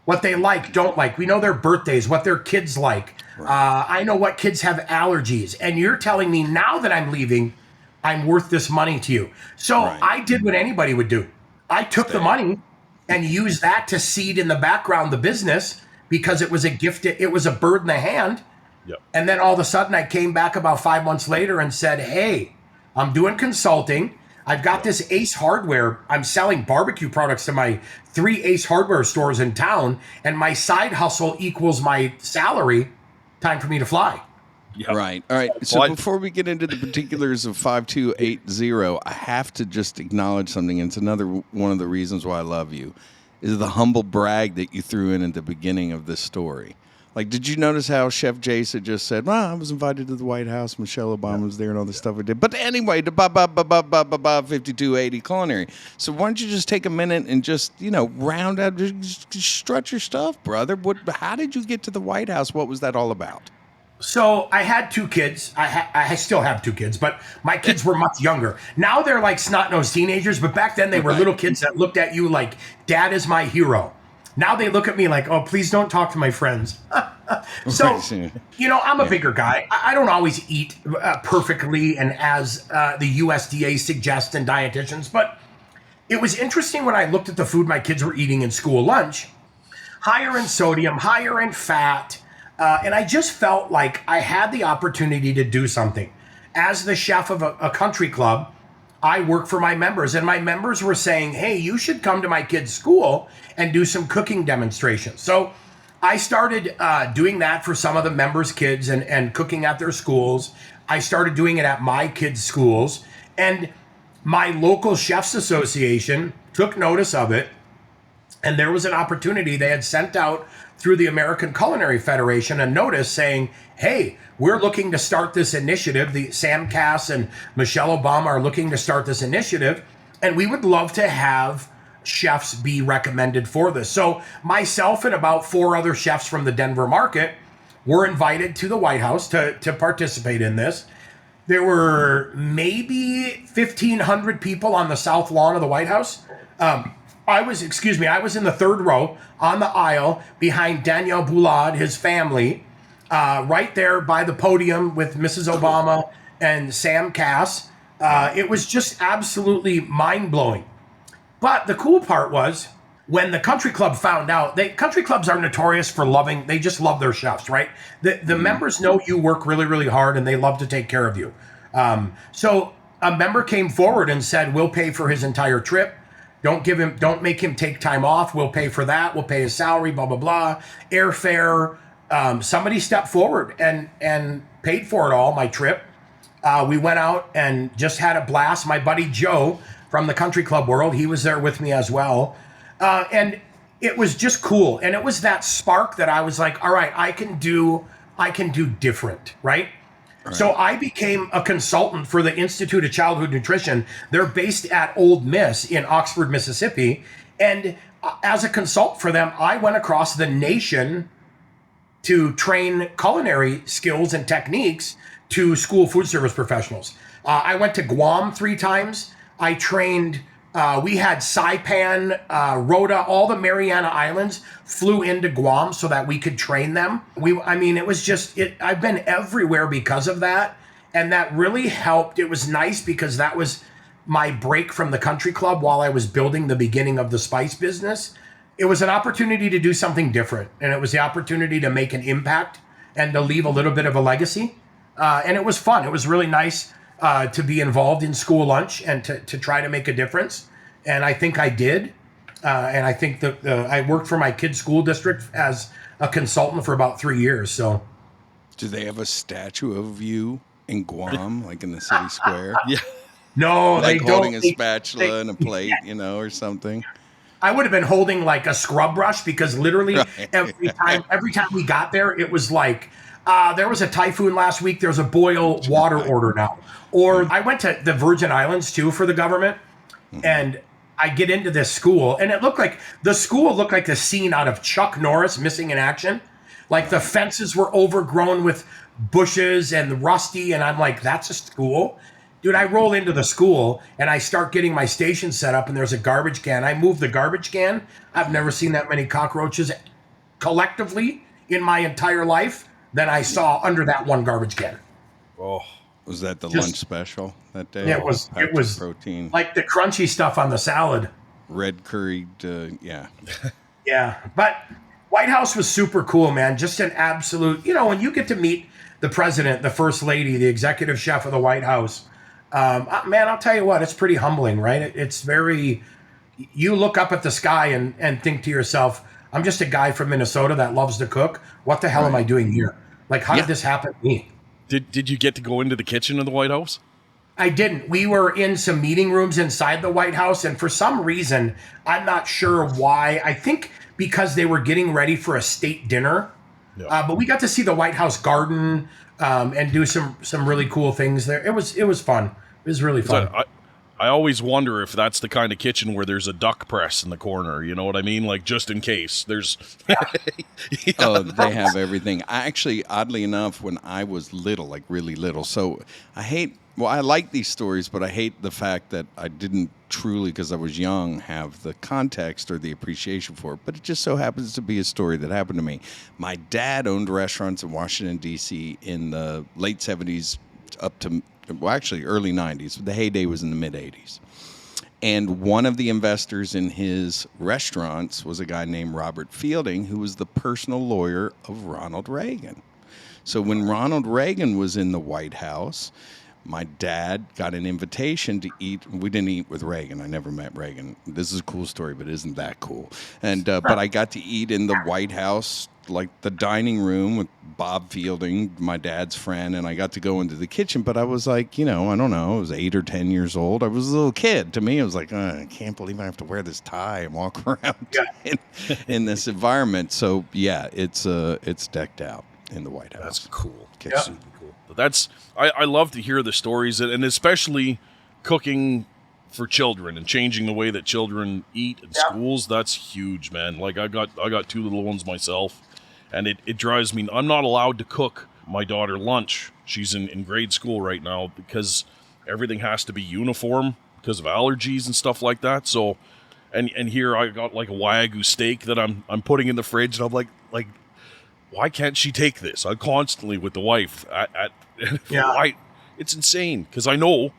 Speaker 4: what they like, don't like. We know their birthdays, what their kids like. Right. I know what kids have allergies. And you're telling me now that I'm leaving, I'm worth this money to you. So I did what anybody would do. I took the money and used that to seed in the background the business because it was a gift. It was a bird in the hand.
Speaker 2: Yep.
Speaker 4: And then all of a sudden I came back about 5 months later and said, hey, I'm doing consulting. I've got this Ace Hardware. I'm selling barbecue products to my 3 Ace Hardware stores in town, and my side hustle equals my salary. Time for me to fly.
Speaker 2: Yep.
Speaker 3: Right. All right. So before we get into the particulars of 5280, I have to just acknowledge something. And it's another one of the reasons why I love you, is the humble brag that you threw in at the beginning of this story. Like, did you notice how Chef Jason just said, well, I was invited to the White House, Michelle Obama was there and all this stuff we did. But anyway, the 5280 Culinary. So why don't you just take a minute and just, round out, just strut your stuff, brother. How did you get to the White House? What was that all about?
Speaker 4: So I had 2 kids. I still have 2 kids, but my kids were much younger. Now they're like snot-nosed teenagers, but back then they were little kids that looked at you like, Dad is my hero. Now they look at me like, oh, please don't talk to my friends. So, I'm a bigger guy. I don't always eat perfectly and as the USDA suggests and dietitians, but it was interesting when I looked at the food my kids were eating in school lunch, higher in sodium, higher in fat, and I just felt like I had the opportunity to do something. As the chef of a country club, I work for my members, and my members were saying, hey, you should come to my kids' school and do some cooking demonstrations. So I started doing that for some of the members' kids and cooking at their schools. I started doing it at my kids' schools, and my local chefs association took notice of it, and there was an opportunity. They had sent out through the American Culinary Federation a notice saying, hey, we're looking to start this initiative. The Sam Cass and Michelle Obama are looking to start this initiative, and we would love to have chefs be recommended for this. So myself and about 4 other chefs from the Denver market were invited to the White House to participate in this. There were maybe 1,500 people on the south lawn of the White House. I was in the 3rd row on the aisle behind Daniel Boulad, his family, right there by the podium with Mrs. Obama and Sam Cass. It was just absolutely mind-blowing. But the cool part was when the country club found out, country clubs are notorious for they just love their chefs, right? The members know you work really, really hard and they love to take care of you. So a member came forward and said, we'll pay for his entire trip. Don't make him take time off. We'll pay for that. We'll pay his salary, blah, blah, blah. Airfare. Somebody stepped forward and paid for it all, my trip. We went out and just had a blast. My buddy Joe from the country club world, he was there with me as well. And it was just cool. And it was that spark that I was like, all right, I can do different, right? So I became a consultant for the Institute of Childhood Nutrition. They're based at Ole Miss in Oxford, Mississippi. And as a consultant for them, I went across the nation to train culinary skills and techniques to school food service professionals. I went to Guam 3 times. I trained, we had Saipan, Rota, all the Mariana Islands flew into Guam so that we could train them. It was just, I've been everywhere because of that. And that really helped. It was nice because that was my break from the country club while I was building the beginning of the spice business. It was an opportunity to do something different. And it was the opportunity to make an impact and to leave a little bit of a legacy. And it was fun. It was really nice to be involved in school lunch and to try to make a difference. And I think I did. And I think that I worked for my kids' school district as a consultant for about 3 years. So,
Speaker 3: do they have a statue of you in Guam, like in the city square?
Speaker 2: Yeah.
Speaker 4: No,
Speaker 3: like
Speaker 4: they
Speaker 3: holding
Speaker 4: don't.
Speaker 3: a spatula and a plate, or something.
Speaker 4: I would have been holding like a scrub brush because literally every time we got there, it was like, there was a typhoon last week. There's a boil water order now. Or I went to the Virgin Islands too for the government, and I get into this school, and the school looked like the scene out of Chuck Norris Missing in Action. Like the fences were overgrown with bushes and rusty, and I'm like, that's a school? Dude, I roll into the school, and I start getting my station set up, and there's a garbage can. I move the garbage can. I've never seen that many cockroaches collectively in my entire life than I saw under that one garbage can.
Speaker 2: Oh.
Speaker 3: Was that the lunch special that day?
Speaker 4: Yeah, it was
Speaker 3: protein,
Speaker 4: like the crunchy stuff on the salad.
Speaker 3: Red curried, yeah.
Speaker 4: Yeah, but White House was super cool, man. Just an absolute, when you get to meet the president, the first lady, the executive chef of the White House, man, I'll tell you what, it's pretty humbling, right? It's very, you look up at the sky and think to yourself, I'm just a guy from Minnesota that loves to cook. What the hell am I doing here? Like, how did this happen to me?
Speaker 2: Did you get to go into the kitchen of the White House?
Speaker 4: I didn't. We were in some meeting rooms inside the White House, and for some reason, I'm not sure why. I think because they were getting ready for a state dinner. Yeah. But we got to see the White House garden and do some really cool things there. It was fun. It was really fun.
Speaker 2: I always wonder if that's the kind of kitchen where there's a duck press in the corner. You know what I mean? Like, just in case. There's.
Speaker 3: Oh, they have everything. I actually, oddly enough, when I was little, like really little, so I like these stories, but I hate the fact that I didn't truly, because I was young, have the context or the appreciation for it. But it just so happens to be a story that happened to me. My dad owned restaurants in Washington, D.C. in the late 70s up to, well, actually early 90s. The heyday was in the mid 80s. And one of the investors in his restaurants was a guy named Robert Fielding, who was the personal lawyer of Ronald Reagan. So when Ronald Reagan was in the White House, my dad got an invitation to eat. We didn't eat with Reagan. I never met Reagan. This is a cool story, but isn't that cool? And but I got to eat in the White House, like the dining room with Bob Fielding, my dad's friend, and I got to go into the kitchen. But I was like, I don't know, I was 8 or 10 years old. I was a little kid. To me, it was like, I can't believe I have to wear this tie and walk around in this environment. So yeah, it's decked out in the White House.
Speaker 2: That's cool.
Speaker 3: Yeah.
Speaker 2: Super cool. But I love to hear the stories, and especially cooking for children and changing the way that children eat in schools. That's huge, man. Like I got 2 little ones myself, and it drives me. I'm not allowed to cook my daughter lunch. She's in grade school right now because everything has to be uniform because of allergies and stuff like that. So, and here I got like a Wagyu steak that I'm putting in the fridge, and I'm like, why can't she take this? I'm constantly with the wife. Why? It's insane because I know,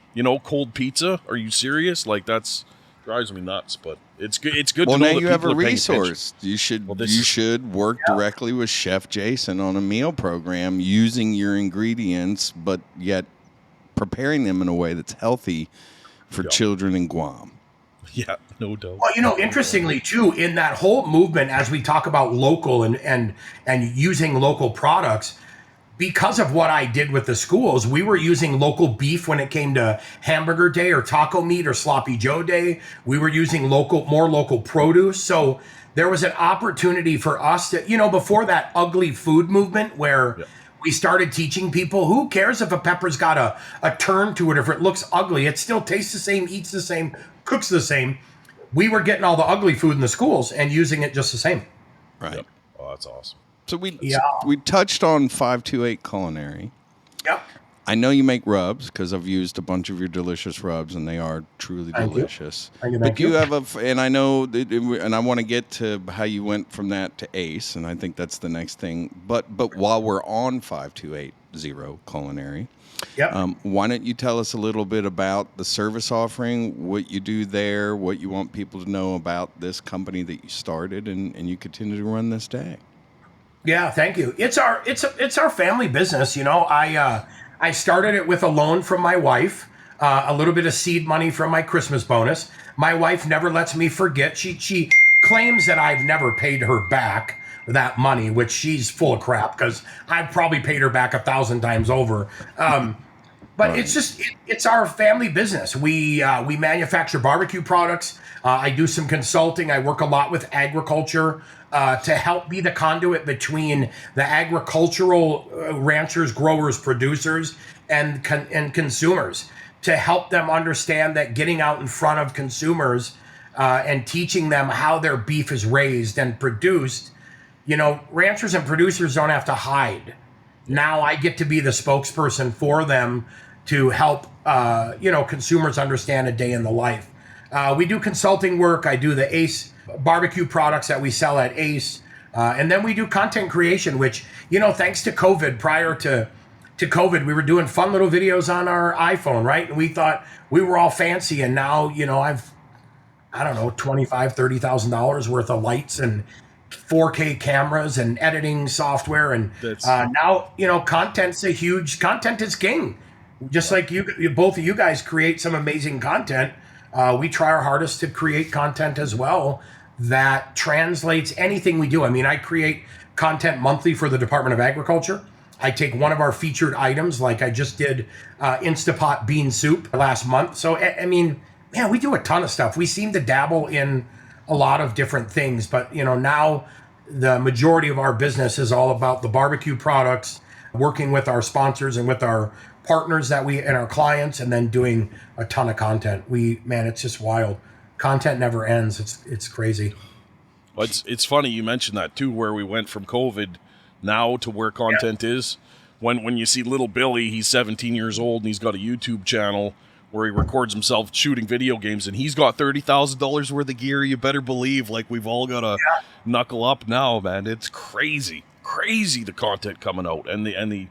Speaker 2: cold pizza. Are you serious? Like that's drives me nuts. But it's good. It's good
Speaker 3: well,
Speaker 2: to know
Speaker 3: now
Speaker 2: that
Speaker 3: you have a
Speaker 2: people are paying
Speaker 3: resource.
Speaker 2: attention.
Speaker 3: You should work directly with Chef Jason on a meal program using your ingredients, but yet preparing them in a way that's healthy for children in Guam.
Speaker 2: Yeah, no doubt.
Speaker 4: Well, interestingly too, in that whole movement, as we talk about local and using local products, because of what I did with the schools, we were using local beef when it came to hamburger day or taco meat or sloppy Joe day. We were using more local produce. So there was an opportunity for us to, before that ugly food movement where we started teaching people, who cares if a pepper's got a turn to it, if it looks ugly, it still tastes the same, eats the same, cooks the same. We were getting all the ugly food in the schools and using it just the same.
Speaker 3: Right.
Speaker 2: Yep. Oh, that's awesome.
Speaker 3: So we touched on 528 Culinary.
Speaker 4: Yep.
Speaker 3: I know you make rubs because I've used a bunch of your delicious rubs, and they are truly delicious.
Speaker 4: Thank you.
Speaker 3: You have and I know, and I want to get to how you went from that to Ace, and I think that's the next thing. But while we're on 5280 Culinary, why don't you tell us a little bit about the service offering, what you do there, what you want people to know about this company that you started, and you continue to run this day.
Speaker 4: Yeah, thank you. It's our family business. I started it with a loan from my wife, a little bit of seed money from my Christmas bonus. My wife never lets me forget. She claims that I've never paid her back that money, which she's full of crap because I've probably paid her back 1,000 times over. But right. It's our family business. We manufacture barbecue products. I do some consulting. I work a lot with agriculture to help be the conduit between the agricultural ranchers, growers, producers, and consumers, to help them understand that getting out in front of consumers and teaching them how their beef is raised and produced. Ranchers and producers don't have to hide. Now I get to be the spokesperson for them to help, consumers understand a day in the life. We do consulting work. I do the Ace barbecue products that we sell at Ace. And then we do content creation, which, thanks to COVID, prior to COVID, we were doing fun little videos on our iPhone, right? And we thought we were all fancy. And now, I've $25,000, $30,000 worth of lights and 4K cameras and editing software. And now, content is king. Just like you, both of you guys create some amazing content. We try our hardest to create content as well that translates anything we do. I mean, I create content monthly for the Department of Agriculture. I take one of our featured items, like I just did Instapot bean soup last month. So, I mean, man, we do a ton of stuff. We seem to dabble in a lot of different things, but now the majority of our business is all about the barbecue products. working with our sponsors and with our partners and our clients, and then doing a ton of content. It's just wild. Content never ends. It's crazy.
Speaker 2: Well, it's funny you mentioned that too, where we went from COVID now to where content is. When you see little Billy, he's 17 years old and he's got a YouTube channel where he records himself shooting video games, and he's got $30,000 worth of gear. You better believe, like, we've all got to knuckle up now, man. It's crazy the content coming out, and the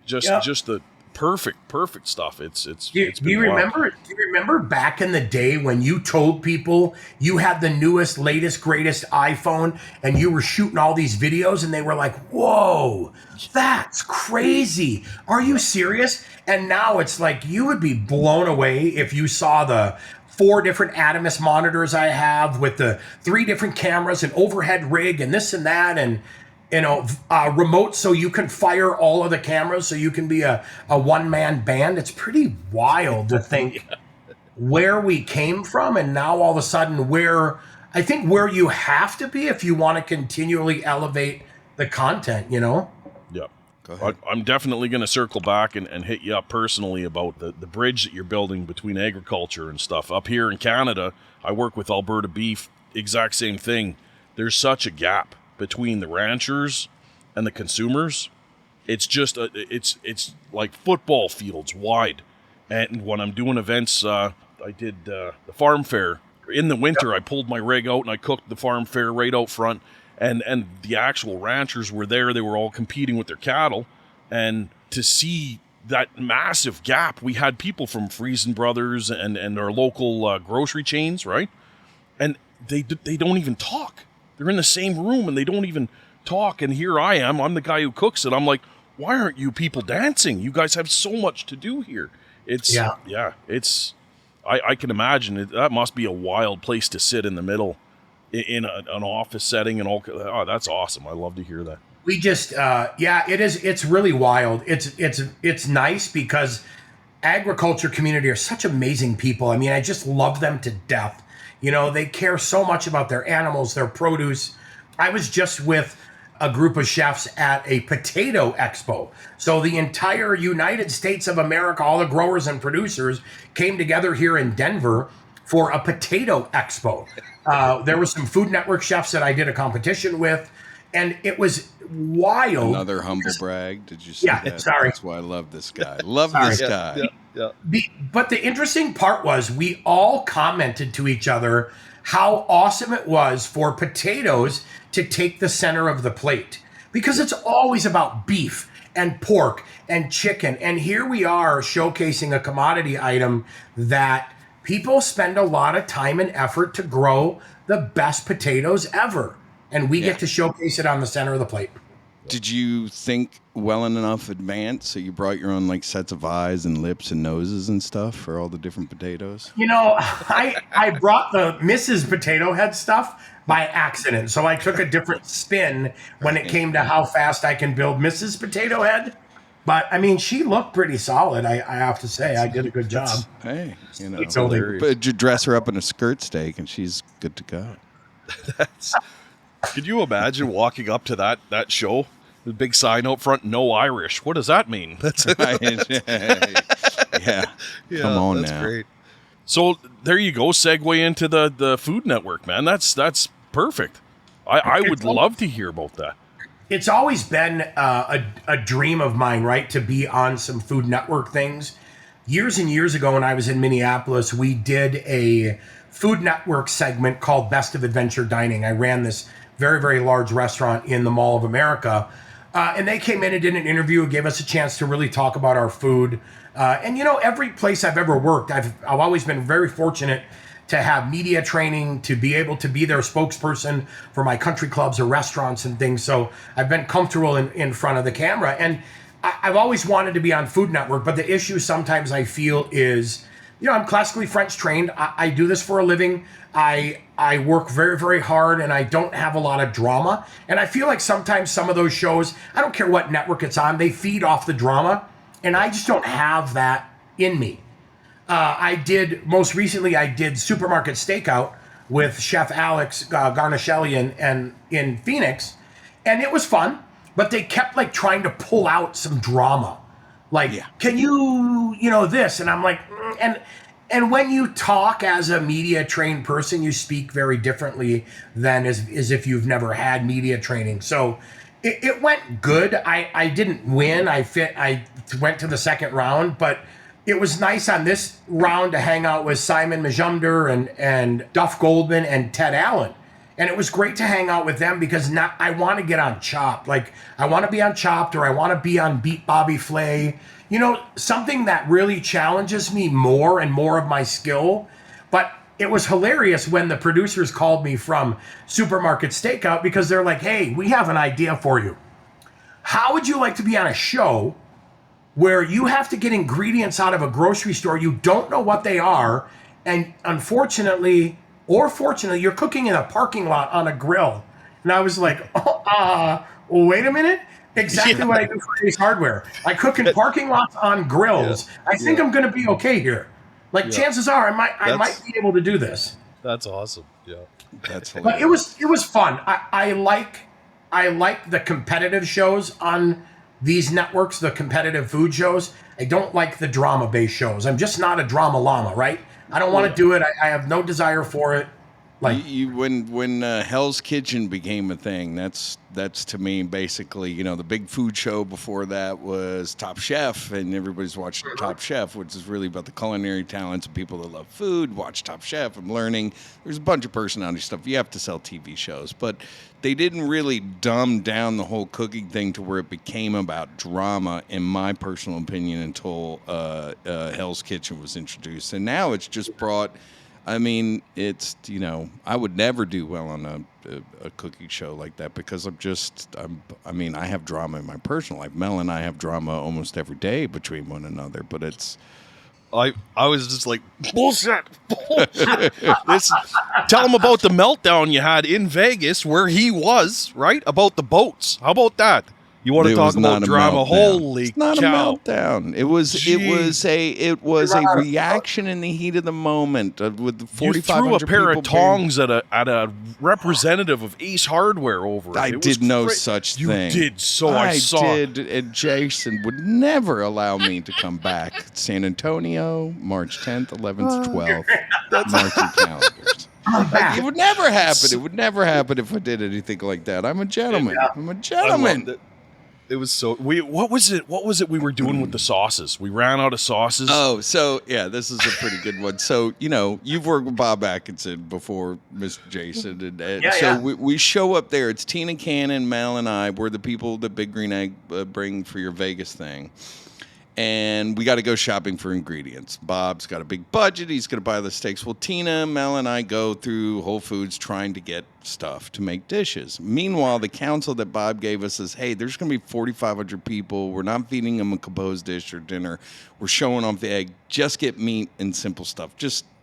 Speaker 2: just the perfect stuff. It's
Speaker 4: do you remember back in the day when you told people you had the newest, latest, greatest iPhone and you were shooting all these videos and they were like, whoa, that's crazy. Are you serious? And now it's like you would be blown away if you saw the 4 different Adamus monitors I have with the 3 different cameras and overhead rig and this and that, and remote so you can fire all of the cameras so you can be a one-man band. It's pretty wild to think where we came from, and now all of a sudden where you have to be if you want to continually elevate the content,
Speaker 2: Yeah. Go ahead. I'm definitely going to circle back and hit you up personally about the bridge that you're building between agriculture and stuff. Up here in Canada, I work with Alberta Beef, exact same thing. There's such a gap between the ranchers and the consumers. It's just it's like football fields wide. And when I'm doing events, I did the farm fair in the winter. I pulled my rig out and I cooked the farm fair right out front, and the actual ranchers were there. They were all competing with their cattle, and to see that massive gap, we had people from Friesen Brothers and our local grocery chains, right? And they don't even talk. They're in the same room and they don't even talk. And here I am. I'm the guy who cooks it. I'm like, why aren't you people dancing? You guys have so much to do here. I can imagine that must be a wild place to sit in the middle in an office setting and all. Oh, that's awesome. I love to hear that.
Speaker 4: We just, it is. It's really wild. It's nice because agriculture community are such amazing people. I mean, I just love them to death. They care so much about their animals, their produce. I was just with a group of chefs at a potato expo. So the entire United States of America, all the growers and producers came together here in Denver for a potato expo. There were some Food Network chefs that I did a competition with, and it was wild.
Speaker 3: Another humble brag. Did you see that?
Speaker 4: Sorry.
Speaker 3: That's why I love this guy. This guy.
Speaker 4: Yeah. But the interesting part was we all commented to each other how awesome it was for potatoes to take the center of the plate, because it's always about beef and pork and chicken. And here we are showcasing a commodity item that people spend a lot of time and effort to grow the best potatoes ever. And we get to showcase it on the center of the plate.
Speaker 3: Did you think well enough advance so you brought your own sets of eyes and lips and noses and stuff for all the different potatoes?
Speaker 4: I brought the Mrs. Potato Head stuff by accident. So I took a different spin when it came to how fast I can build Mrs. Potato Head. But I mean, she looked pretty solid. I have to say, I did a good job.
Speaker 3: Hey, but you dress her up in a skirt steak and she's good to go.
Speaker 2: Could you imagine walking up to that show? The big sign out front, no Irish. What does that mean? That's
Speaker 3: yeah. Come on,
Speaker 2: that's
Speaker 3: now.
Speaker 2: Great. So there you go. Segue into the Food Network, man. That's perfect. I would love to hear about that.
Speaker 4: It's always been a dream of mine, right, to be on some Food Network things. Years and years ago when I was in Minneapolis, we did a Food Network segment called Best of Adventure Dining. I ran this very, very large restaurant in the Mall of America. And they came in and did an interview, gave us a chance to really talk about our food. And every place I've ever worked, I've always been very fortunate to have media training, to be able to be their spokesperson for my country clubs or restaurants and things. So I've been comfortable in front of the camera. And I've always wanted to be on Food Network, but the issue sometimes I feel is, I'm classically French trained. I do this for a living. I work very, very hard, and I don't have a lot of drama. And I feel like sometimes some of those shows, I don't care what network it's on, they feed off the drama, and I just don't have that in me. Most recently I did Supermarket Stakeout with Chef Alex Garnaschelli and in Phoenix, and it was fun. but they kept like trying to pull out some drama. Like, can you this? And I'm like, and when you talk as a media trained person, you speak very differently than as if you've never had media training. So it went good. I didn't win. I went to the second round, but it was nice on this round to hang out with Simon Majumder and Duff Goldman and Ted Allen. And it was great to hang out with them because now I want to get on Chopped. Like, I want to be on Chopped, or I want to be on Beat Bobby Flay. Something that really challenges me more and more of my skill. But it was hilarious when the producers called me from Supermarket Stakeout because they're like, hey, we have an idea for you. How would you like to be on a show where you have to get ingredients out of a grocery store, you don't know what they are, and unfortunately or fortunately, you're cooking in a parking lot on a grill? And I was like, wait a minute. Exactly what I do for Ace Hardware. I cook in parking lots on grills. I think I'm going to be okay here. Like, chances are I might be able to do this.
Speaker 2: That's awesome. Yeah.
Speaker 3: That's hilarious.
Speaker 4: But it was fun. I like the competitive shows on these networks, the competitive food shows. I don't like the drama-based shows. I'm just not a drama llama, right? I don't want to do it. I have no desire for it. Like,
Speaker 3: when Hell's Kitchen became a thing, that's to me basically, the big food show before that was Top Chef, and everybody's watching Top Chef, which is really about the culinary talents of people that love food. Watch Top Chef. I'm learning. There's a bunch of personality stuff. You have to sell TV shows, but they didn't really dumb down the whole cooking thing to where it became about drama, in my personal opinion, until Hell's Kitchen was introduced, and now it's just brought. I mean, it's, I would never do well on a cooking show like that because I have drama in my personal life. Mel and I have drama almost every day between one another, but it's...
Speaker 2: I was just like, bullshit. Tell him about the meltdown you had in Vegas where he was, right? About the boats. How about that? You want to talk about drama? Holy
Speaker 3: it's not
Speaker 2: cow.
Speaker 3: a meltdown. It was a reaction in the heat of the moment with the 4,500 people.
Speaker 2: You threw a pair of tongs at a representative of Ace Hardware over it.
Speaker 3: I did no such thing.
Speaker 2: You did, so I saw.
Speaker 3: I did, and Jason would never allow me to come back. San Antonio, March 10th, 11th, 12th. Mark your calendars. Like, it would never happen. It would never happen if I did anything like that. I'm a gentleman. I'm a gentleman.
Speaker 2: It was so what was it we were doing with the sauces? We ran out of sauces.
Speaker 3: Oh, so yeah, this is a pretty good one. So, you've worked with Bob Atkinson before, Mr. Jason, and we show up there. It's Tina Cannon, Mel, and I. We're the people that Big Green Egg bring for your Vegas thing. And we got to go shopping for ingredients. Bob's got a big budget. He's going to buy the steaks. Well, Tina, Mel, and I go through Whole Foods trying to get stuff to make dishes. Meanwhile, the counsel that Bob gave us is, hey, there's going to be 4,500 people. We're not feeding them a composed dish or dinner. We're showing off the egg. Just get meat and simple stuff.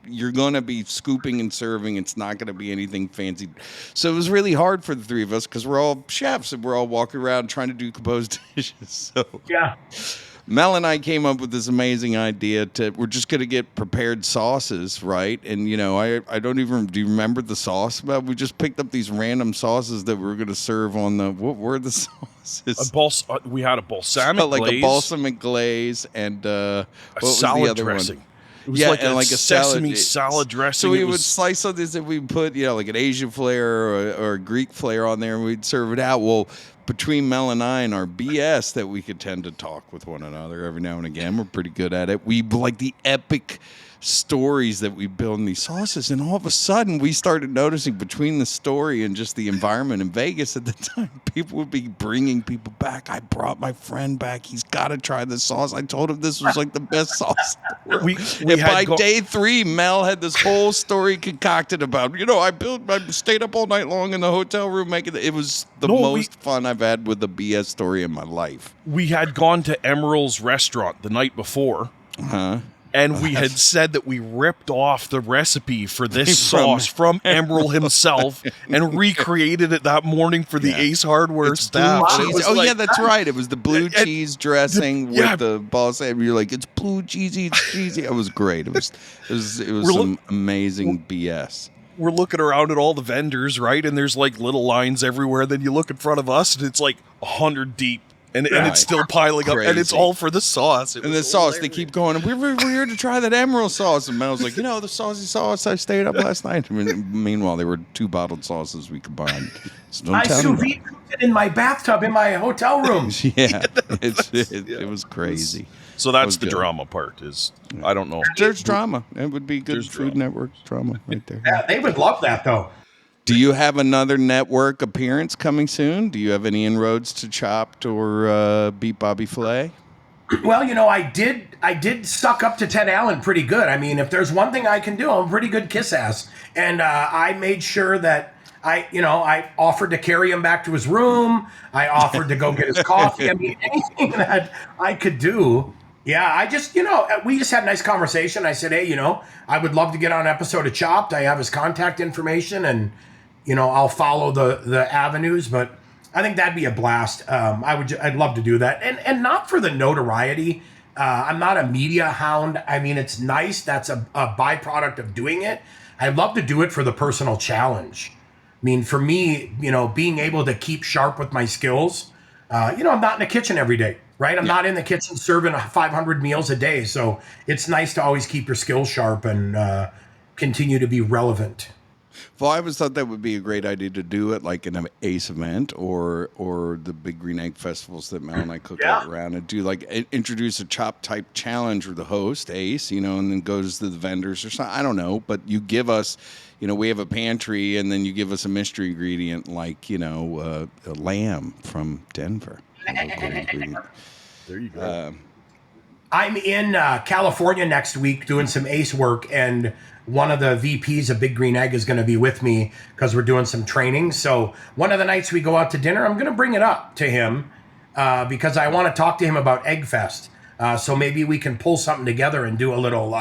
Speaker 3: You're going to be scooping and serving. It's not going to be anything fancy. So it was really hard for the three of us because we're all chefs and we're all walking around trying to do composed dishes. So
Speaker 4: yeah.
Speaker 3: Mel and I came up with this amazing idea we're just going to get prepared sauces, right? And, I don't even, do you remember the sauce? We just picked up these random sauces that we were going to serve on what were the sauces?
Speaker 2: We had a balsamic glaze.
Speaker 3: Like a balsamic glaze and what was
Speaker 2: salad
Speaker 3: the other
Speaker 2: dressing.
Speaker 3: one?
Speaker 2: It was like a sesame salad dressing.
Speaker 3: So we would slice on this and we'd put, like an Asian flair or a Greek flair on there and we'd serve it out. Well, between Mel and I and our BS that we could tend to talk with one another every now and again, we're pretty good at it. We like the epic stories that we build in these sauces, and all of a sudden we started noticing between the story and just the environment in Vegas at the time, people would be bringing people back. I brought my friend back. He's got to try this sauce. I told him this was like the best sauce. By day 3, Mel had this whole story concocted about, I stayed up all night long in the hotel room making it. It was the most fun I've had with a BS story in my life.
Speaker 2: We had gone to Emerald's restaurant the night before. And we had said that we ripped off the recipe for this sauce from Emerald himself and recreated it that morning for the Ace Hardware staff.
Speaker 3: Yeah, that's right. It was the blue cheese dressing with the balsamic. You're like, it's blue cheesy, it's cheesy. It was great. It was some amazing BS.
Speaker 2: we're looking around at all the vendors, right? And there's like little lines everywhere. Then you look in front of us, and it's like 100 deep, and it's still piling up, and it's
Speaker 3: Crazy.
Speaker 2: all for the sauce. It
Speaker 3: And
Speaker 2: was
Speaker 3: the sauce,
Speaker 2: hilarious.
Speaker 3: they keep going, we're here to try that emerald sauce. And Mel's like, the saucy sauce, I stayed up last night. I mean, meanwhile, there were 2 bottled sauces we combined. So don't
Speaker 4: I
Speaker 3: tell
Speaker 4: sous
Speaker 3: anybody.
Speaker 4: vide cooked it in my bathtub in my hotel room.
Speaker 3: Yeah, it was crazy.
Speaker 2: So that's
Speaker 3: was
Speaker 2: the
Speaker 3: good.
Speaker 2: drama part. Is I don't know.
Speaker 3: There's drama. It would be good
Speaker 2: There's
Speaker 3: Food
Speaker 2: drama.
Speaker 3: Network drama right there.
Speaker 4: Yeah, they would love that though.
Speaker 3: Do you have another network appearance coming soon? Do you have any inroads to Chopped or Beat Bobby Flay?
Speaker 4: Well, I did suck up to Ted Allen pretty good. I mean, if there's one thing I can do, I'm a pretty good kiss ass. And I made sure that I offered to carry him back to his room. I offered to go get his coffee. I mean, anything that I could do. Yeah, I just, we just had a nice conversation. I said, hey, I would love to get on an episode of Chopped. I have his contact information and, I'll follow the avenues, but I think that'd be a blast. I'd love to do that. And not for the notoriety. I'm not a media hound. I mean, it's nice. That's a byproduct of doing it. I'd love to do it for the personal challenge. I mean, for me, being able to keep sharp with my skills, I'm not in the kitchen every day, right? I'm not in the kitchen serving 500 meals a day. So it's nice to always keep your skills sharp and continue to be relevant.
Speaker 3: Well, I always thought that would be a great idea to do it like in an ACE event or the Big Green Egg festivals that Mel and I cook out around and do like introduce a chop type challenge with the host, ACE, and then goes to the vendors or something. I don't know, but you give us, we have a pantry and then you give us a mystery ingredient like, a lamb from Denver. A local ingredient.
Speaker 2: There you go.
Speaker 4: I'm in California next week doing some ACE work, and one of the VPs of Big Green Egg is going to be with me because we're doing some training. So one of the nights we go out to dinner, I'm going to bring it up to him because I want to talk to him about Egg Fest. So maybe we can pull something together and do a little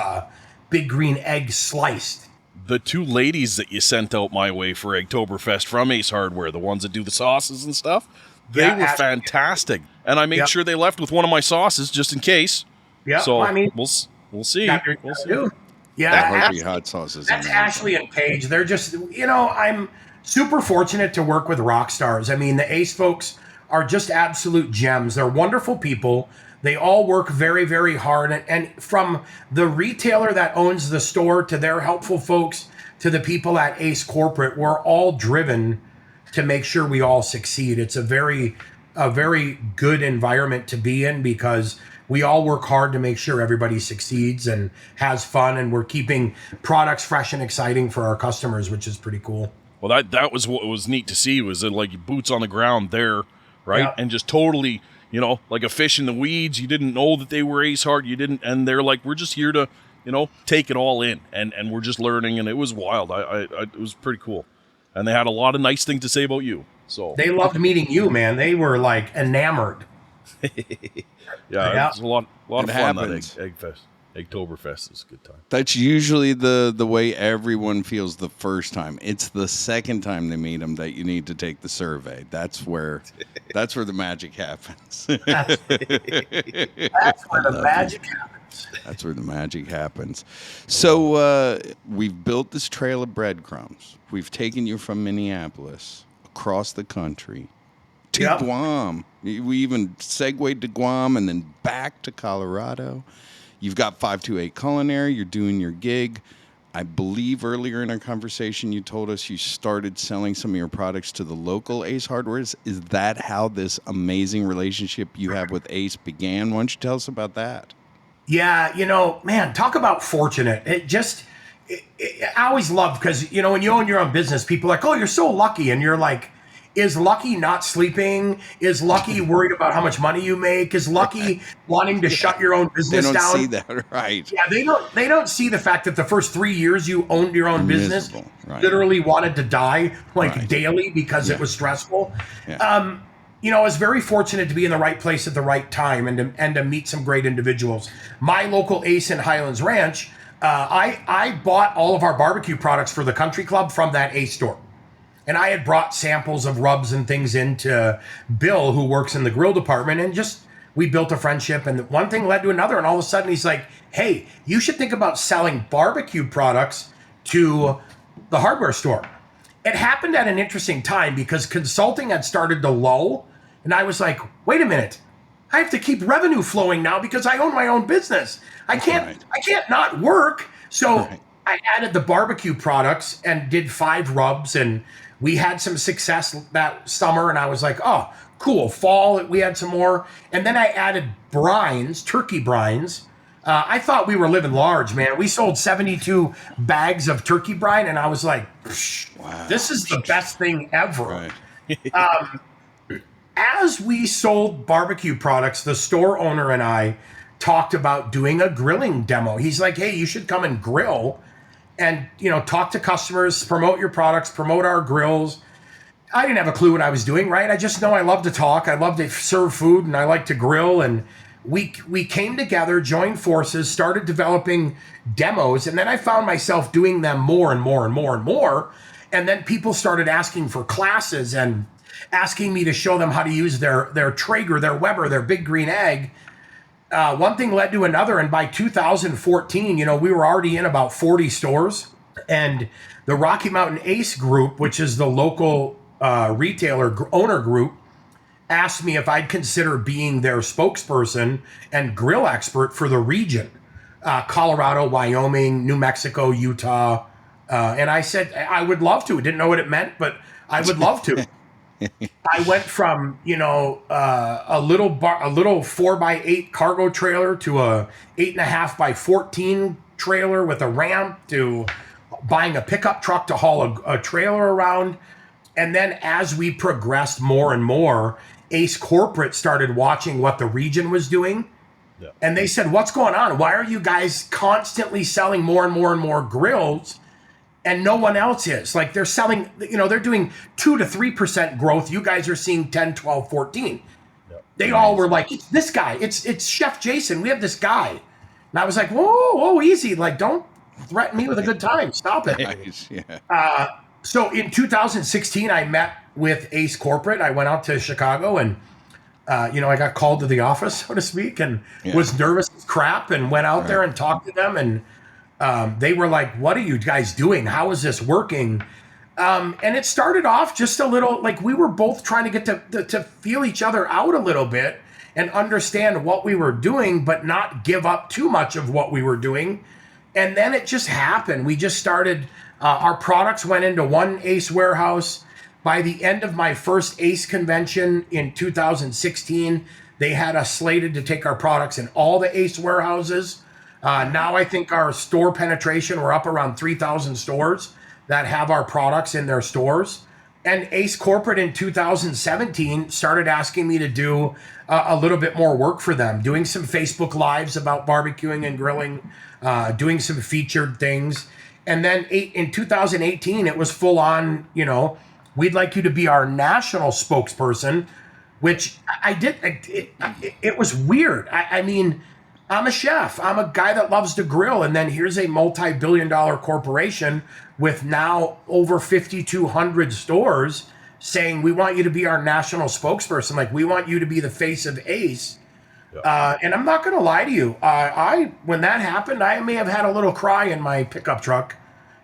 Speaker 4: Big Green Egg sliced.
Speaker 2: The 2 ladies that you sent out my way for Eggtoberfest from Ace Hardware, the ones that do the sauces and stuff, they were fantastic. And I made sure they left with one of my sauces just in case.
Speaker 4: Yeah,
Speaker 2: so
Speaker 4: I mean,
Speaker 2: we'll see. We'll see.
Speaker 4: Yeah,
Speaker 3: That Hearty hot sauce is
Speaker 4: that's
Speaker 3: amazing.
Speaker 4: Ashley and Paige. They're just, I'm super fortunate to work with rock stars. I mean, the Ace folks are just absolute gems. They're wonderful people. They all work very, very hard. And from the retailer that owns the store to their helpful folks to the people at Ace Corporate, we're all driven to make sure we all succeed. It's a very good environment to be in because we all work hard to make sure everybody succeeds and has fun, and we're keeping products fresh and exciting for our customers, which is pretty cool.
Speaker 2: Well, that was what was neat to see, was that like boots on the ground there, right?
Speaker 4: Yeah.
Speaker 2: And just totally, like a fish in the weeds. You didn't know that they were Ace Hard. You didn't, and they're like, we're just here to, take it all in, and we're just learning, and it was wild. It was pretty cool, and they had a lot of nice things to say about you. So
Speaker 4: They loved meeting you, man. They were like enamored.
Speaker 2: yeah, it's a lot of
Speaker 3: It
Speaker 2: fun.
Speaker 3: happens.
Speaker 2: That Eggtoberfest is a good time.
Speaker 3: That's usually the way everyone feels the first time. It's the second time they meet them that you need to take the survey. That's where the magic happens.
Speaker 4: That's where the magic happens.
Speaker 3: That's where the magic happens. So we've built this trail of breadcrumbs. We've taken you from Minneapolis across the country to
Speaker 4: Yep.
Speaker 3: Guam. We even segued to Guam and then back to Colorado. You've got 528 Culinary. You're doing your gig. I believe earlier in our conversation you told us you started selling some of your products to the local Ace Hardwares. Is that how this amazing relationship you have with Ace began? Why don't you tell us about that?
Speaker 4: Yeah, man, talk about fortunate. I always love, because, when you own your own business, people are like, oh, you're so lucky. And you're like, is Lucky not sleeping? Is Lucky worried about how much money you make? Is Lucky wanting to shut your own business
Speaker 3: They don't
Speaker 4: down?
Speaker 3: see that, right?
Speaker 4: Yeah, they don't see the fact that the first 3 years you owned your own business,
Speaker 3: Miserable, right.
Speaker 4: literally wanted to die
Speaker 3: Right.
Speaker 4: daily because it was stressful.
Speaker 3: Yeah.
Speaker 4: I was very fortunate to be in the right place at the right time and to meet some great individuals. My local Ace in Highlands Ranch, I bought all of our barbecue products for the country club from that Ace store. And I had brought samples of rubs and things into Bill, who works in the grill department, and we built a friendship, and one thing led to another. And all of a sudden he's like, hey, you should think about selling barbecue products to the hardware store. It happened at an interesting time because consulting had started to lull, and I was like, wait a minute. I have to keep revenue flowing now because I own my own business. I can't not work. So I added the barbecue products and did 5 rubs, and we had some success that summer, and I was like, oh, cool. Fall, we had some more. And then I added brines, turkey brines. I thought we were living large, man. We sold 72 bags of turkey brine, and I was like, wow, this is the best thing ever. Right. As we sold barbecue products, the store owner and I talked about doing a grilling demo. He's like, hey, you should come and grill and, talk to customers, promote your products, promote our grills. I didn't have a clue what I was doing, right? I just know I love to talk. I love to serve food, and I like to grill. And we came together, joined forces, started developing demos. And then I found myself doing them more and more and more and more. And then people started asking for classes and asking me to show them how to use their Traeger, their Weber, their Big Green Egg. One thing led to another. And by 2014, we were already in about 40 stores. And the Rocky Mountain Ace Group, which is the local retailer owner group, asked me if I'd consider being their spokesperson and grill expert for the region, Colorado, Wyoming, New Mexico, Utah. And I said, I would love to. Didn't know what it meant, but I would love to. I went from, a little 4x8 cargo trailer to a 8.5x14 trailer with a ramp to buying a pickup truck to haul a trailer around. And then as we progressed more and more, Ace Corporate started watching what the region was doing. Yeah. And they said, what's going on? Why are you guys constantly selling more and more and more grills? And no one else is. Like, they're selling, they're doing 2 to 3% growth. You guys are seeing 10, 12, 14. Yep. They all were like, it's this guy. It's Chef Jason. We have this guy. And I was like, whoa, easy. Like, don't threaten me with a good time. Stop it.
Speaker 3: Nice. Yeah.
Speaker 4: So in 2016, I met with Ace Corporate. I went out to Chicago and, I got called to the office, so to speak, and was nervous as crap and went out there and talked to them. And they were like, what are you guys doing? How is this working? And it started off just a little, like we were both trying to get to feel each other out a little bit and understand what we were doing, but not give up too much of what we were doing. And then it just happened. We just started, our products went into one Ace warehouse. By the end of my first Ace convention in 2016, they had us slated to take our products in all the Ace warehouses. Now I think our store penetration, we're up around 3,000 stores that have our products in their stores. And Ace Corporate in 2017 started asking me to do a little bit more work for them, doing some Facebook Lives about barbecuing and grilling, doing some featured things. And then in 2018, it was full on, we'd like you to be our national spokesperson, which I did. It was weird. I mean, I'm a chef. I'm a guy that loves to grill. And then here's a multi-billion-dollar corporation with now over 5,200 stores saying, we want you to be our national spokesperson. Like, we want you to be the face of Ace. Yep. And I'm not going to lie to you. When that happened, I may have had a little cry in my pickup truck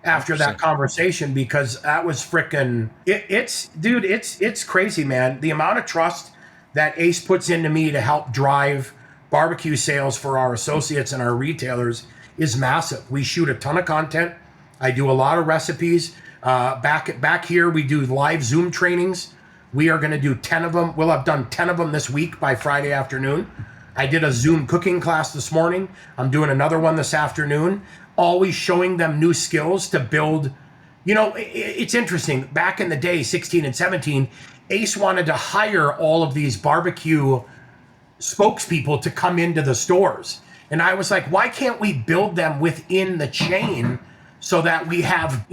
Speaker 4: after that conversation, because that was frickin' it's crazy, man. The amount of trust that Ace puts into me to help drive barbecue sales for our associates and our retailers is massive. We shoot a ton of content. I do a lot of recipes. Back here, we do live Zoom trainings. We are going to do 10 of them. We'll have done 10 of them this week by Friday afternoon. I did a Zoom cooking class this morning. I'm doing another one this afternoon. Always showing them new skills to build. It's interesting. Back in the day, 16 and 17, Ace wanted to hire all of these barbecue spokespeople to come into the stores. And I was like, why can't we build them within the chain so that we have,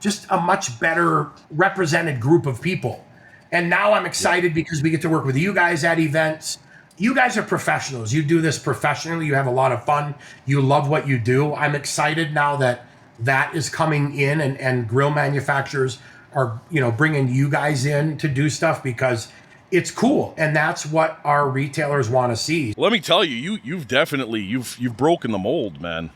Speaker 4: just a much better represented group of people? And now I'm excited because we get to work with you guys at events. You guys are professionals. You do this professionally. You have a lot of fun. You love what you do. I'm excited now that is coming in, and grill manufacturers are, bringing you guys in to do stuff because it's cool. And that's what our retailers want to see.
Speaker 2: Let me tell you, you've definitely, you've broken the mold, man.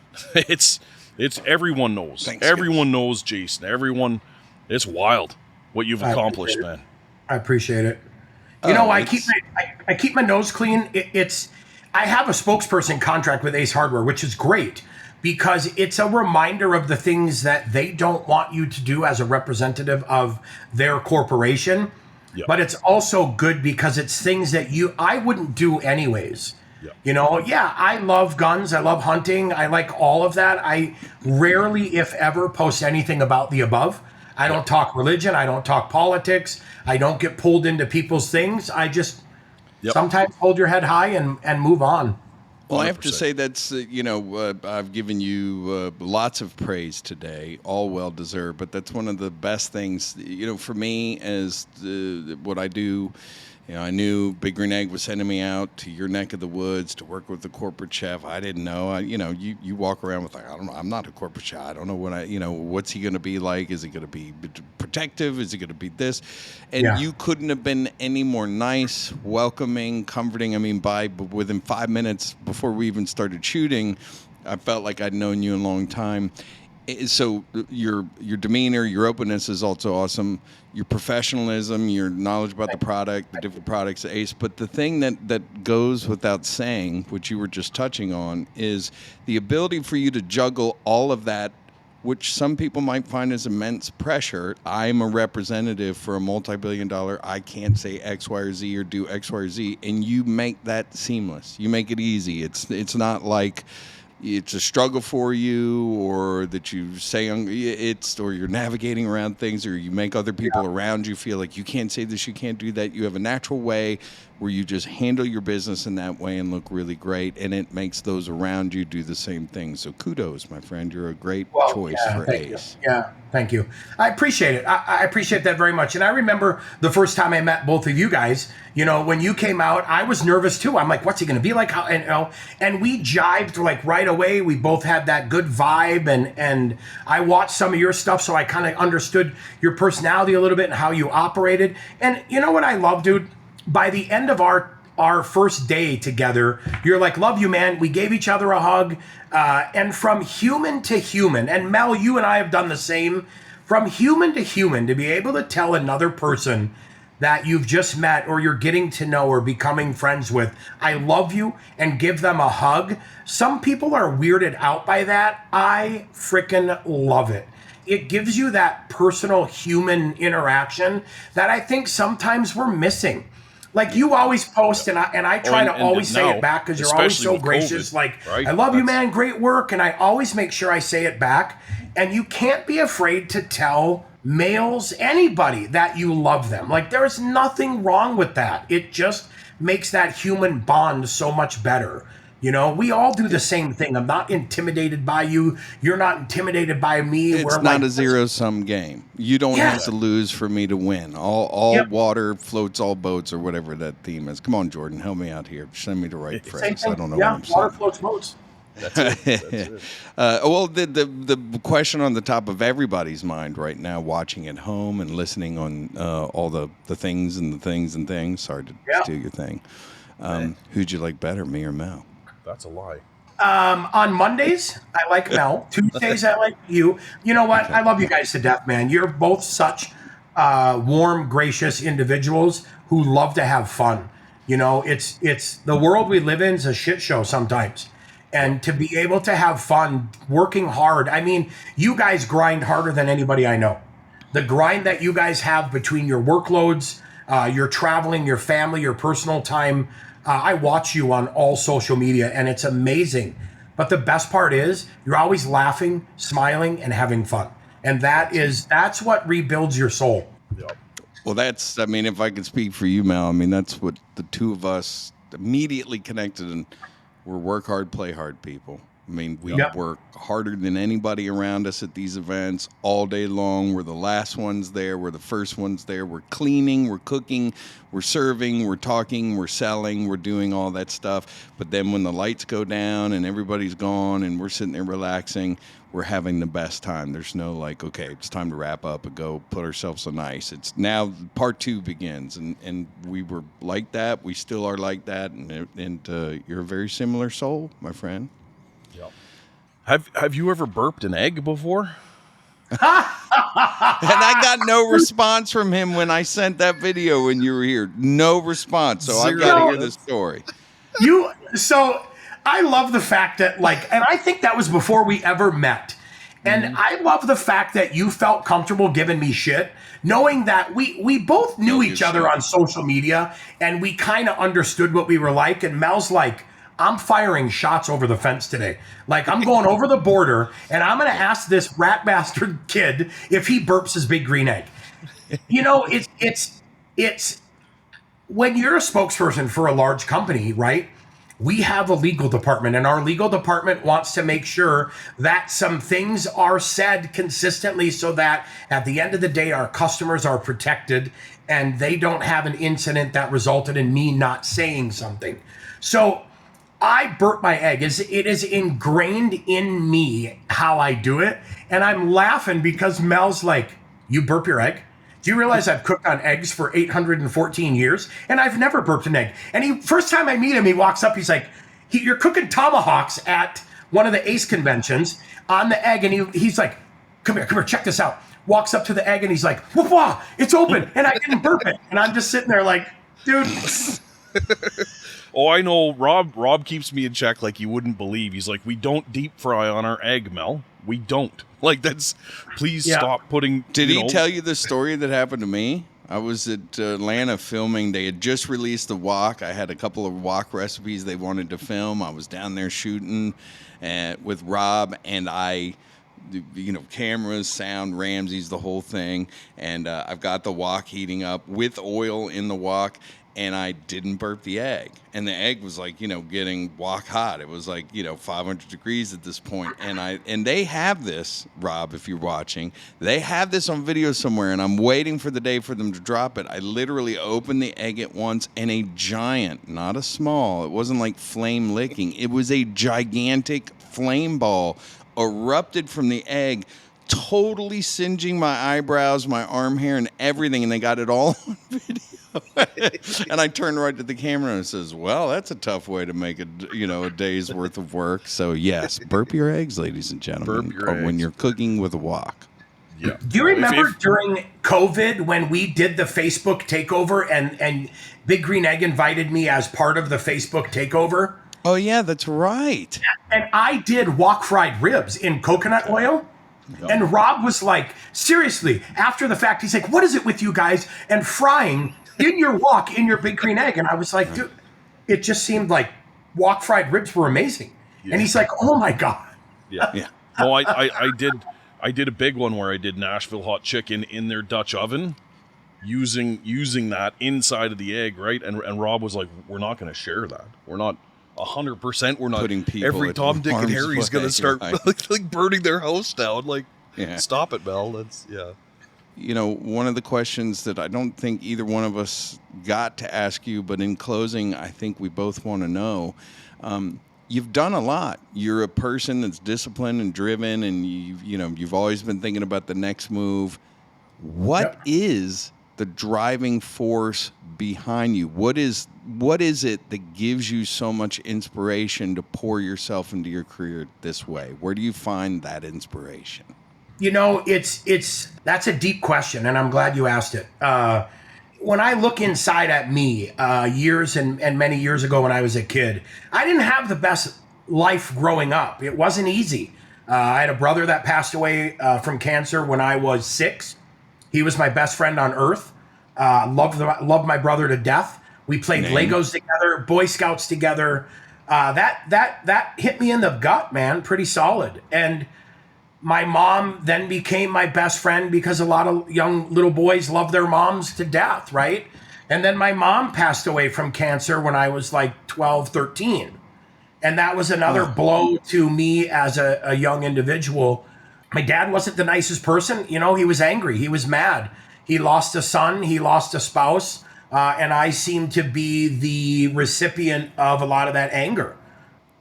Speaker 2: It's everyone knows.
Speaker 3: Thanks,
Speaker 2: Everyone knows Jason. Everyone. It's wild what you've accomplished,
Speaker 4: appreciate it.
Speaker 2: man.
Speaker 4: I appreciate it. You know, I keep my nose clean. I have a spokesperson contract with Ace Hardware, which is great because it's a reminder of the things that they don't want you to do as a representative of their corporation.
Speaker 2: Yep.
Speaker 4: But it's also good because it's things that I wouldn't do anyways.
Speaker 2: Yep.
Speaker 4: You know, yeah, I love guns. I love hunting. I like all of that. I rarely, if ever, post anything about the above. I don't talk religion. I don't talk politics. I don't get pulled into people's things. I just sometimes hold your head high and move on.
Speaker 3: Well, I have to say that's, I've given you lots of praise today, all well-deserved, but that's one of the best things, for me as what I do. I knew Big Green Egg was sending me out to your neck of the woods to work with the corporate chef. I didn't know. You walk around with I don't know. I'm not a corporate chef. I don't know what's he going to be like? Is he going to be protective? Is he going to be this? And you couldn't have been any more nice, welcoming, comforting. I mean, within 5 minutes before we even started shooting, I felt like I'd known you a long time. So your demeanor, your openness is also awesome. Your professionalism, your knowledge about the product, the different products, Ace. But the thing that goes without saying, which you were just touching on, is the ability for you to juggle all of that, which some people might find as immense pressure. I'm a representative for a multi-billion-dollar. I can't say X, Y, or Z or do X, Y, or Z, and you make that seamless. You make it easy. It's not like it's a struggle for you, or that you say or you're navigating around things, or you make other people around you feel like you can't say this, you can't do that. You have a natural way where you just handle your business in that way and look really great, and it makes those around you do the same thing. So kudos, my friend. You're a great choice for Ace.
Speaker 4: Yeah, thank you. I appreciate it. I appreciate that very much. And I remember the first time I met both of you guys, when you came out, I was nervous too. I'm like, what's he going to be like? And we jived like right away. We both had that good vibe, and I watched some of your stuff, so I kind of understood your personality a little bit and how you operated. And you know what I love, dude? By the end of our first day together, you're like, love you, man. We gave each other a hug. And from human to human, and Mel, you and I have done the same, from human to human, to be able to tell another person that you've just met or you're getting to know or becoming friends with, I love you, and give them a hug. Some people are weirded out by that. I freaking love it. It gives you that personal human interaction that I think sometimes we're missing. Like you always post, and I try to always say it back because you're always so gracious. COVID, like, right? I love you, man. Great work. And I always make sure I say it back. And you can't be afraid to tell males, anybody, that you love them. Like there's nothing wrong with that. It just makes that human bond so much better. We all do the same thing. I'm not intimidated by you. You're not intimidated by me.
Speaker 3: It's not a zero-sum game. You don't have to lose for me to win. All water floats all boats, or whatever that theme is. Come on, Jordan, help me out here. Send me the right phrase. I don't know what I'm saying.
Speaker 4: Water floats boats.
Speaker 2: That's it.
Speaker 3: Well, the question on the top of everybody's mind right now, watching at home and listening on all the things and the things and things. Sorry to steal your thing. Who'd you like better, me or Mel?
Speaker 2: That's a lie.
Speaker 4: On Mondays, I like Mel. Tuesdays, I like you. You know what? I love you guys to death, man. You're both such warm, gracious individuals who love to have fun. It's the world we live in is a shit show sometimes. And to be able to have fun, working hard. I mean, you guys grind harder than anybody I know. The grind that you guys have between your workloads, your traveling, your family, your personal time. I watch you on all social media, and it's amazing. But the best part is you're always laughing, smiling, and having fun. And that's what rebuilds your soul.
Speaker 2: Yep.
Speaker 3: Well, if I could speak for you, Mel, that's what the two of us immediately connected, and we're work hard, play hard people. We work harder than anybody around us at these events all day long. We're the last ones there. We're the first ones there. We're cleaning, we're cooking, we're serving, we're talking, we're selling, we're doing all that stuff. But then when the lights go down and everybody's gone and we're sitting there relaxing, we're having the best time. There's no like, okay, it's time to wrap up and go put ourselves on ice. It's now part two begins. And we were like that. We still are like that. And you're a very similar soul, my friend.
Speaker 2: Yep. Have you ever burped an egg before?
Speaker 3: And I got no response from him when I sent that video when you were here. No response. So I've got to hear this story.
Speaker 4: So I love the fact that and I think that was before we ever met. And I love the fact that you felt comfortable giving me shit, knowing that we both knew each other on social media and we kind of understood what we were like. And Mel's like, I'm firing shots over the fence today. Like, I'm going over the border and I'm going to ask this rat bastard kid if he burps his big green egg. You know, it's when you're a spokesperson for a large company, right? We have a legal department, and our legal department wants to make sure that some things are said consistently so that at the end of the day, our customers are protected and they don't have an incident that resulted in me not saying something. So I burp my egg. It is ingrained in me how I do it. And I'm laughing because Mel's like, you burp your egg? Do you realize I've cooked on eggs for 814 years and I've never burped an egg? And first time I meet him, he walks up, he's like, you're cooking tomahawks at one of the ACE conventions on the egg. And he's like, come here, check this out. Walks up to the egg and he's like, whoa, it's open and I didn't burp it. And I'm just sitting there like, dude.
Speaker 2: Oh, I know. Rob keeps me in check like you wouldn't believe. He's like, we don't deep fry on our egg, Mel. We don't. Like, that's, please stop putting.
Speaker 3: Did he tell you the story that happened to me? I was at Atlanta filming. They had just released the wok. I had a couple of wok recipes they wanted to film. I was down there shooting with Rob, and cameras, sound, Ramsey's, the whole thing. And I've got the wok heating up with oil in the wok. And I didn't burp the egg. And the egg was like, getting wok hot. It was like, 500 degrees at this point. And they have this, Rob, if you're watching, they have this on video somewhere, and I'm waiting for the day for them to drop it. I literally opened the egg at once, and a giant, not a small, it wasn't like flame licking, it was a gigantic flame ball erupted from the egg, totally singeing my eyebrows, my arm hair, and everything, and they got it all on video. And I turned right to the camera and says, well, that's a tough way to make a day's worth of work. So yes, burp your eggs, ladies and gentlemen,
Speaker 2: Burp your eggs
Speaker 3: when you're cooking with a wok.
Speaker 2: Yeah.
Speaker 4: Do you remember during COVID when we did the Facebook takeover and Big Green Egg invited me as part of the Facebook takeover?
Speaker 3: Oh yeah, that's right.
Speaker 4: And I did wok fried ribs in coconut oil. And Rob was like, seriously, after the fact, he's like, what is it with you guys and frying in your wok in your Big Green Egg? And I was like, dude, it just seemed like wok fried ribs were amazing. Yeah. And he's like, oh my God.
Speaker 2: Yeah. No, I did a big one where I did Nashville hot chicken in their Dutch oven using that inside of the egg, right? And Rob was like, we're not going to share that. We're not 100%. We're not
Speaker 3: putting people.
Speaker 2: Every Tom, Dick, and Harry's going to start like burning their house down. Like, stop it, Mel. That's
Speaker 3: one of the questions that I don't think either one of us got to ask you, but in closing, I think we both want to know. You've done a lot. You're a person that's disciplined and driven, and you've always been thinking about the next move. What is the driving force behind you? What is it that gives you so much inspiration to pour yourself into your career this way? Where do you find that inspiration?
Speaker 4: That's a deep question, and I'm glad you asked it. When I look inside at me, years and many years ago when I was a kid, I didn't have the best life growing up. It wasn't easy. I had a brother that passed away from cancer when I was 6. He was my best friend on earth. Loved my brother to death. We played Legos together, Boy Scouts together. That hit me in the gut, man, pretty solid. And my mom then became my best friend because a lot of young little boys love their moms to death, right? And then my mom passed away from cancer when I was like 12, 13. And that was another blow to me as a young individual. My dad wasn't the nicest person. He was angry. He was mad. He lost a son. He lost a spouse. And I seemed to be the recipient of a lot of that anger.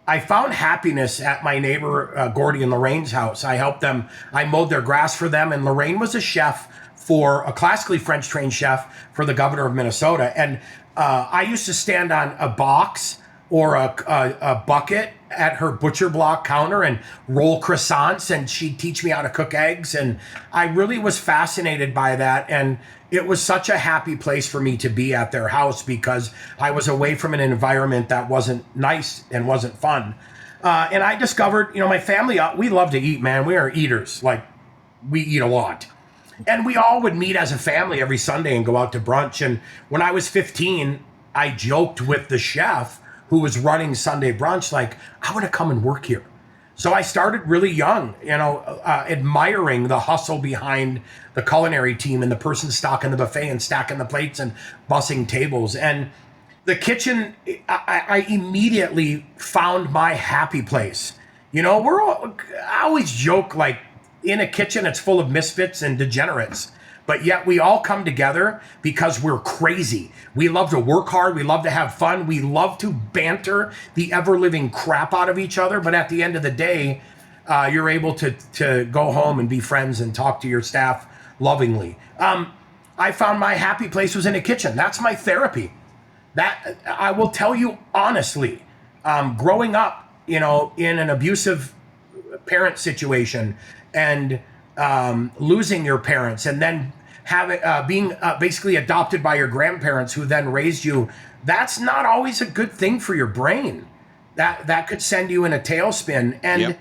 Speaker 4: I found happiness at my neighbor, Gordy and Lorraine's house. I helped them. I mowed their grass for them. And Lorraine was a chef for a classically French trained chef for the governor of Minnesota. And I used to stand on a box or a bucket at her butcher block counter and roll croissants, and she'd teach me how to cook eggs. And I really was fascinated by that. And it was such a happy place for me to be at their house because I was away from an environment that wasn't nice and wasn't fun. And I discovered, my family, we love to eat, man. We are eaters. Like, we eat a lot. And we all would meet as a family every Sunday and go out to brunch. And when I was 15, I joked with the chef who was running Sunday brunch, like, I want to come and work here. So I started really young, admiring the hustle behind the culinary team and the person stocking the buffet and stacking the plates and bussing tables. And the kitchen, I immediately found my happy place. I always joke, like, in a kitchen, it's full of misfits and degenerates. But yet we all come together because we're crazy. We love to work hard. We love to have fun. We love to banter the ever-living crap out of each other. But at the end of the day, you're able to go home and be friends and talk to your staff lovingly. I found my happy place was in a kitchen. That's my therapy. That I will tell you honestly, growing up, in an abusive parent situation and losing your parents and then being basically adopted by your grandparents who then raised you, that's not always a good thing for your brain. That could send you in a tailspin. And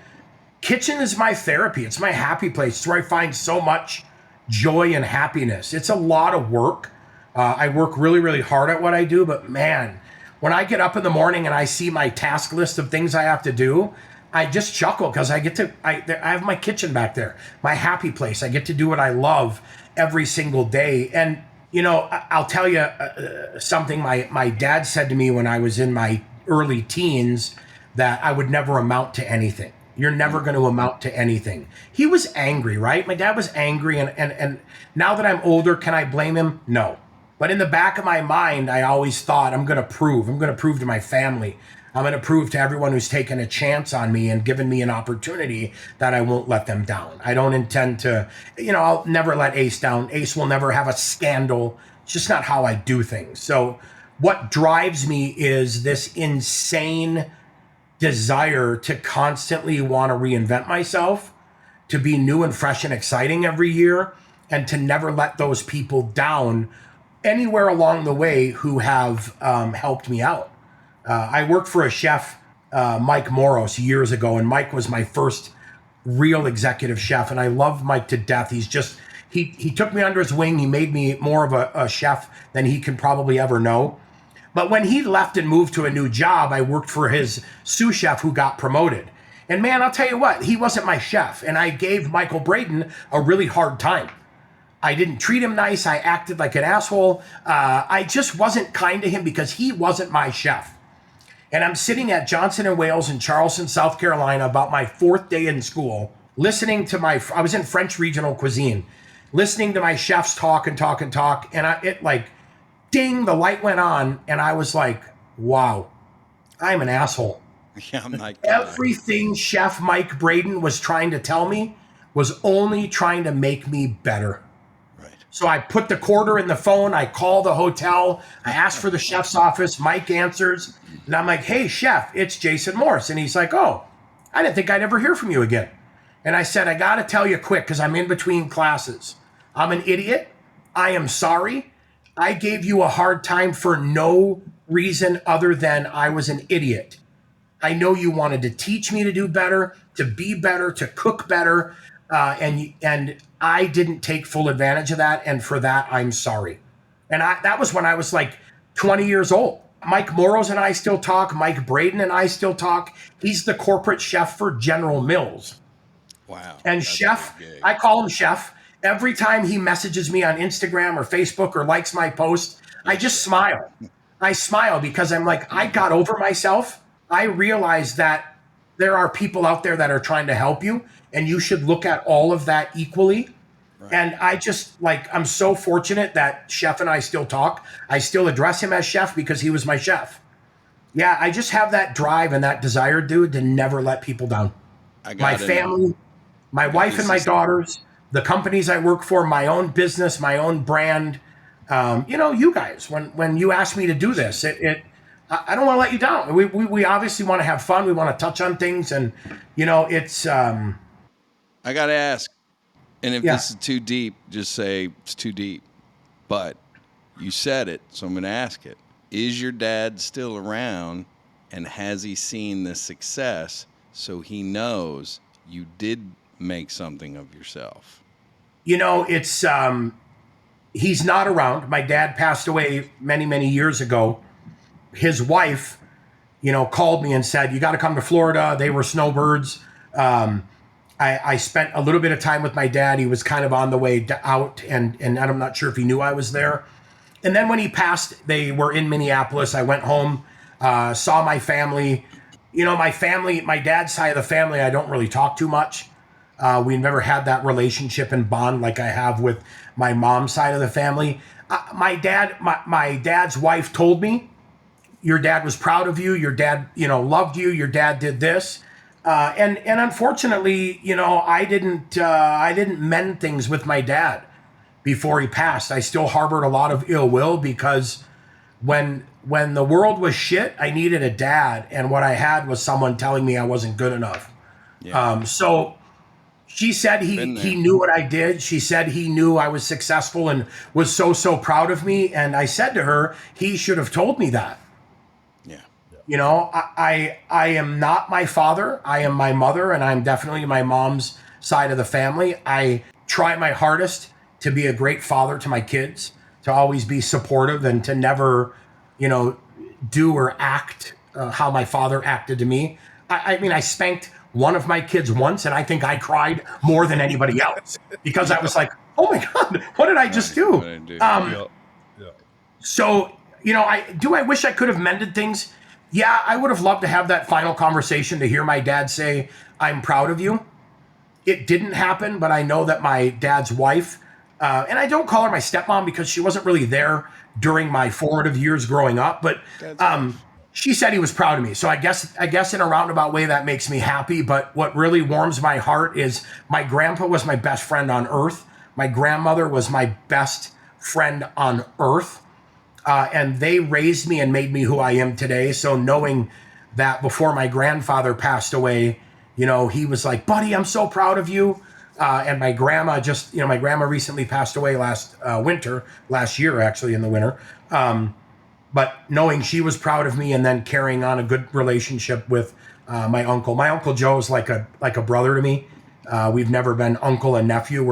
Speaker 4: kitchen is my therapy. It's my happy place. It's where I find so much joy and happiness. It's a lot of work. I work really, really hard at what I do, but man, when I get up in the morning and I see my task list of things I have to do, I just chuckle because I have my kitchen back there, my happy place. I get to do what I love every single day. And, I'll tell you something my dad said to me when I was in my early teens, that I would never amount to anything. You're never going to amount to anything. He was angry, right? My dad was angry. And now that I'm older, can I blame him? No. But in the back of my mind, I always thought, I'm going to prove to my family. I'm going to prove to everyone who's taken a chance on me and given me an opportunity that I won't let them down. I don't intend to, I'll never let Ace down. Ace will never have a scandal. It's just not how I do things. So what drives me is this insane desire to constantly want to reinvent myself, to be new and fresh and exciting every year, and to never let those people down anywhere along the way who have helped me out. I worked for a chef, Mike Morse, years ago, and Mike was my first real executive chef, and I love Mike to death. He's just, he took me under his wing. He made me more of a chef than he can probably ever know. But when he left and moved to a new job, I worked for his sous chef who got promoted. And man, I'll tell you what, he wasn't my chef, and I gave Michael Braden a really hard time. I didn't treat him nice. I acted like an asshole. I just wasn't kind to him because he wasn't my chef. And I'm sitting at Johnson & Wales in Charleston, South Carolina, about my fourth day in school, listening to I was in French regional cuisine, listening to my chefs talk and talk and talk. And ding, the light went on. And I was like, wow, I'm an asshole.
Speaker 3: Yeah, my God.
Speaker 4: Everything Chef Mike Braden was trying to tell me was only trying to make me better. So I put the quarter in the phone. I call the hotel. I ask for the chef's office. Mike answers. And I'm like, hey, chef, it's Jason Morse. And he's like, oh, I didn't think I'd ever hear from you again. And I said, I got to tell you quick because I'm in between classes. I'm an idiot. I am sorry. I gave you a hard time for no reason other than I was an idiot. I know you wanted to teach me to do better, to be better, to cook better. And I didn't take full advantage of that. And for that, I'm sorry. And that was when I was like 20 years old. Mike Morose and I still talk. Mike Braden and I still talk. He's the corporate chef for General Mills.
Speaker 3: Wow.
Speaker 4: And chef, I call him chef. Every time he messages me on Instagram or Facebook or likes my post, I just smile. I smile because I'm like, I got over myself. I realize that there are people out there that are trying to help you, and you should look at all of that equally. Right. And I just I'm so fortunate that Chef and I still talk. I still address him as Chef because he was my chef. Yeah, I just have that drive and that desire, dude, to never let people down. My family, my wife and my daughters, the companies I work for, my own business, my own brand. You guys, when you asked me to do this, I don't want to let you down. We obviously want to have fun. We want to touch on things, and it's
Speaker 3: I got to ask, and if
Speaker 4: Yeah.
Speaker 3: this is too deep, just say it's too deep. But you said it, so I'm going to ask it. Is your dad still around, and has he seen the success so he knows you did make something of yourself?
Speaker 4: it's he's not around. My dad passed away many, many years ago. His wife, called me and said, "You got to come to Florida." They were snowbirds. I spent a little bit of time with my dad. He was kind of on the way out, and I'm not sure if he knew I was there. And then when he passed, they were in Minneapolis. I went home, saw my family. My dad's side of the family, I don't really talk too much. We never had that relationship and bond like I have with my mom's side of the family. My dad's wife told me, "Your dad was proud of you. Your dad, loved you. Your dad did this." And unfortunately, I didn't mend things with my dad before he passed. I still harbored a lot of ill will because when the world was shit, I needed a dad, and what I had was someone telling me I wasn't good enough.
Speaker 3: Yeah.
Speaker 4: So she said he knew what I did. She said he knew I was successful and was so proud of me. And I said to her, he should have told me that.
Speaker 3: Yeah.
Speaker 4: I am not my father. I am my mother, and I'm definitely my mom's side of the family. I try my hardest to be a great father to my kids, to always be supportive and to never, do or act how my father acted to me. I mean, I spanked one of my kids once, and I think I cried more than anybody else because I was like, "Oh my God, what did I just do?"
Speaker 3: What did I do?
Speaker 4: So, I wish I could have mended things. Yeah, I would have loved to have that final conversation to hear my dad say, "I'm proud of you." It didn't happen, but I know that my dad's wife, and I don't call her my stepmom because she wasn't really there during my formative years growing up, but she said he was proud of me. So I guess in a roundabout way that makes me happy. But what really warms my heart is my grandpa was my best friend on earth. My grandmother was my best friend on earth. And they raised me and made me who I am today. So knowing that before my grandfather passed away, he was like, "Buddy, I'm so proud of you." And my grandma my grandma recently passed away last year, actually, in the winter. But knowing she was proud of me and then carrying on a good relationship with my uncle. My Uncle Joe's like a brother to me. We've never been uncle and nephew.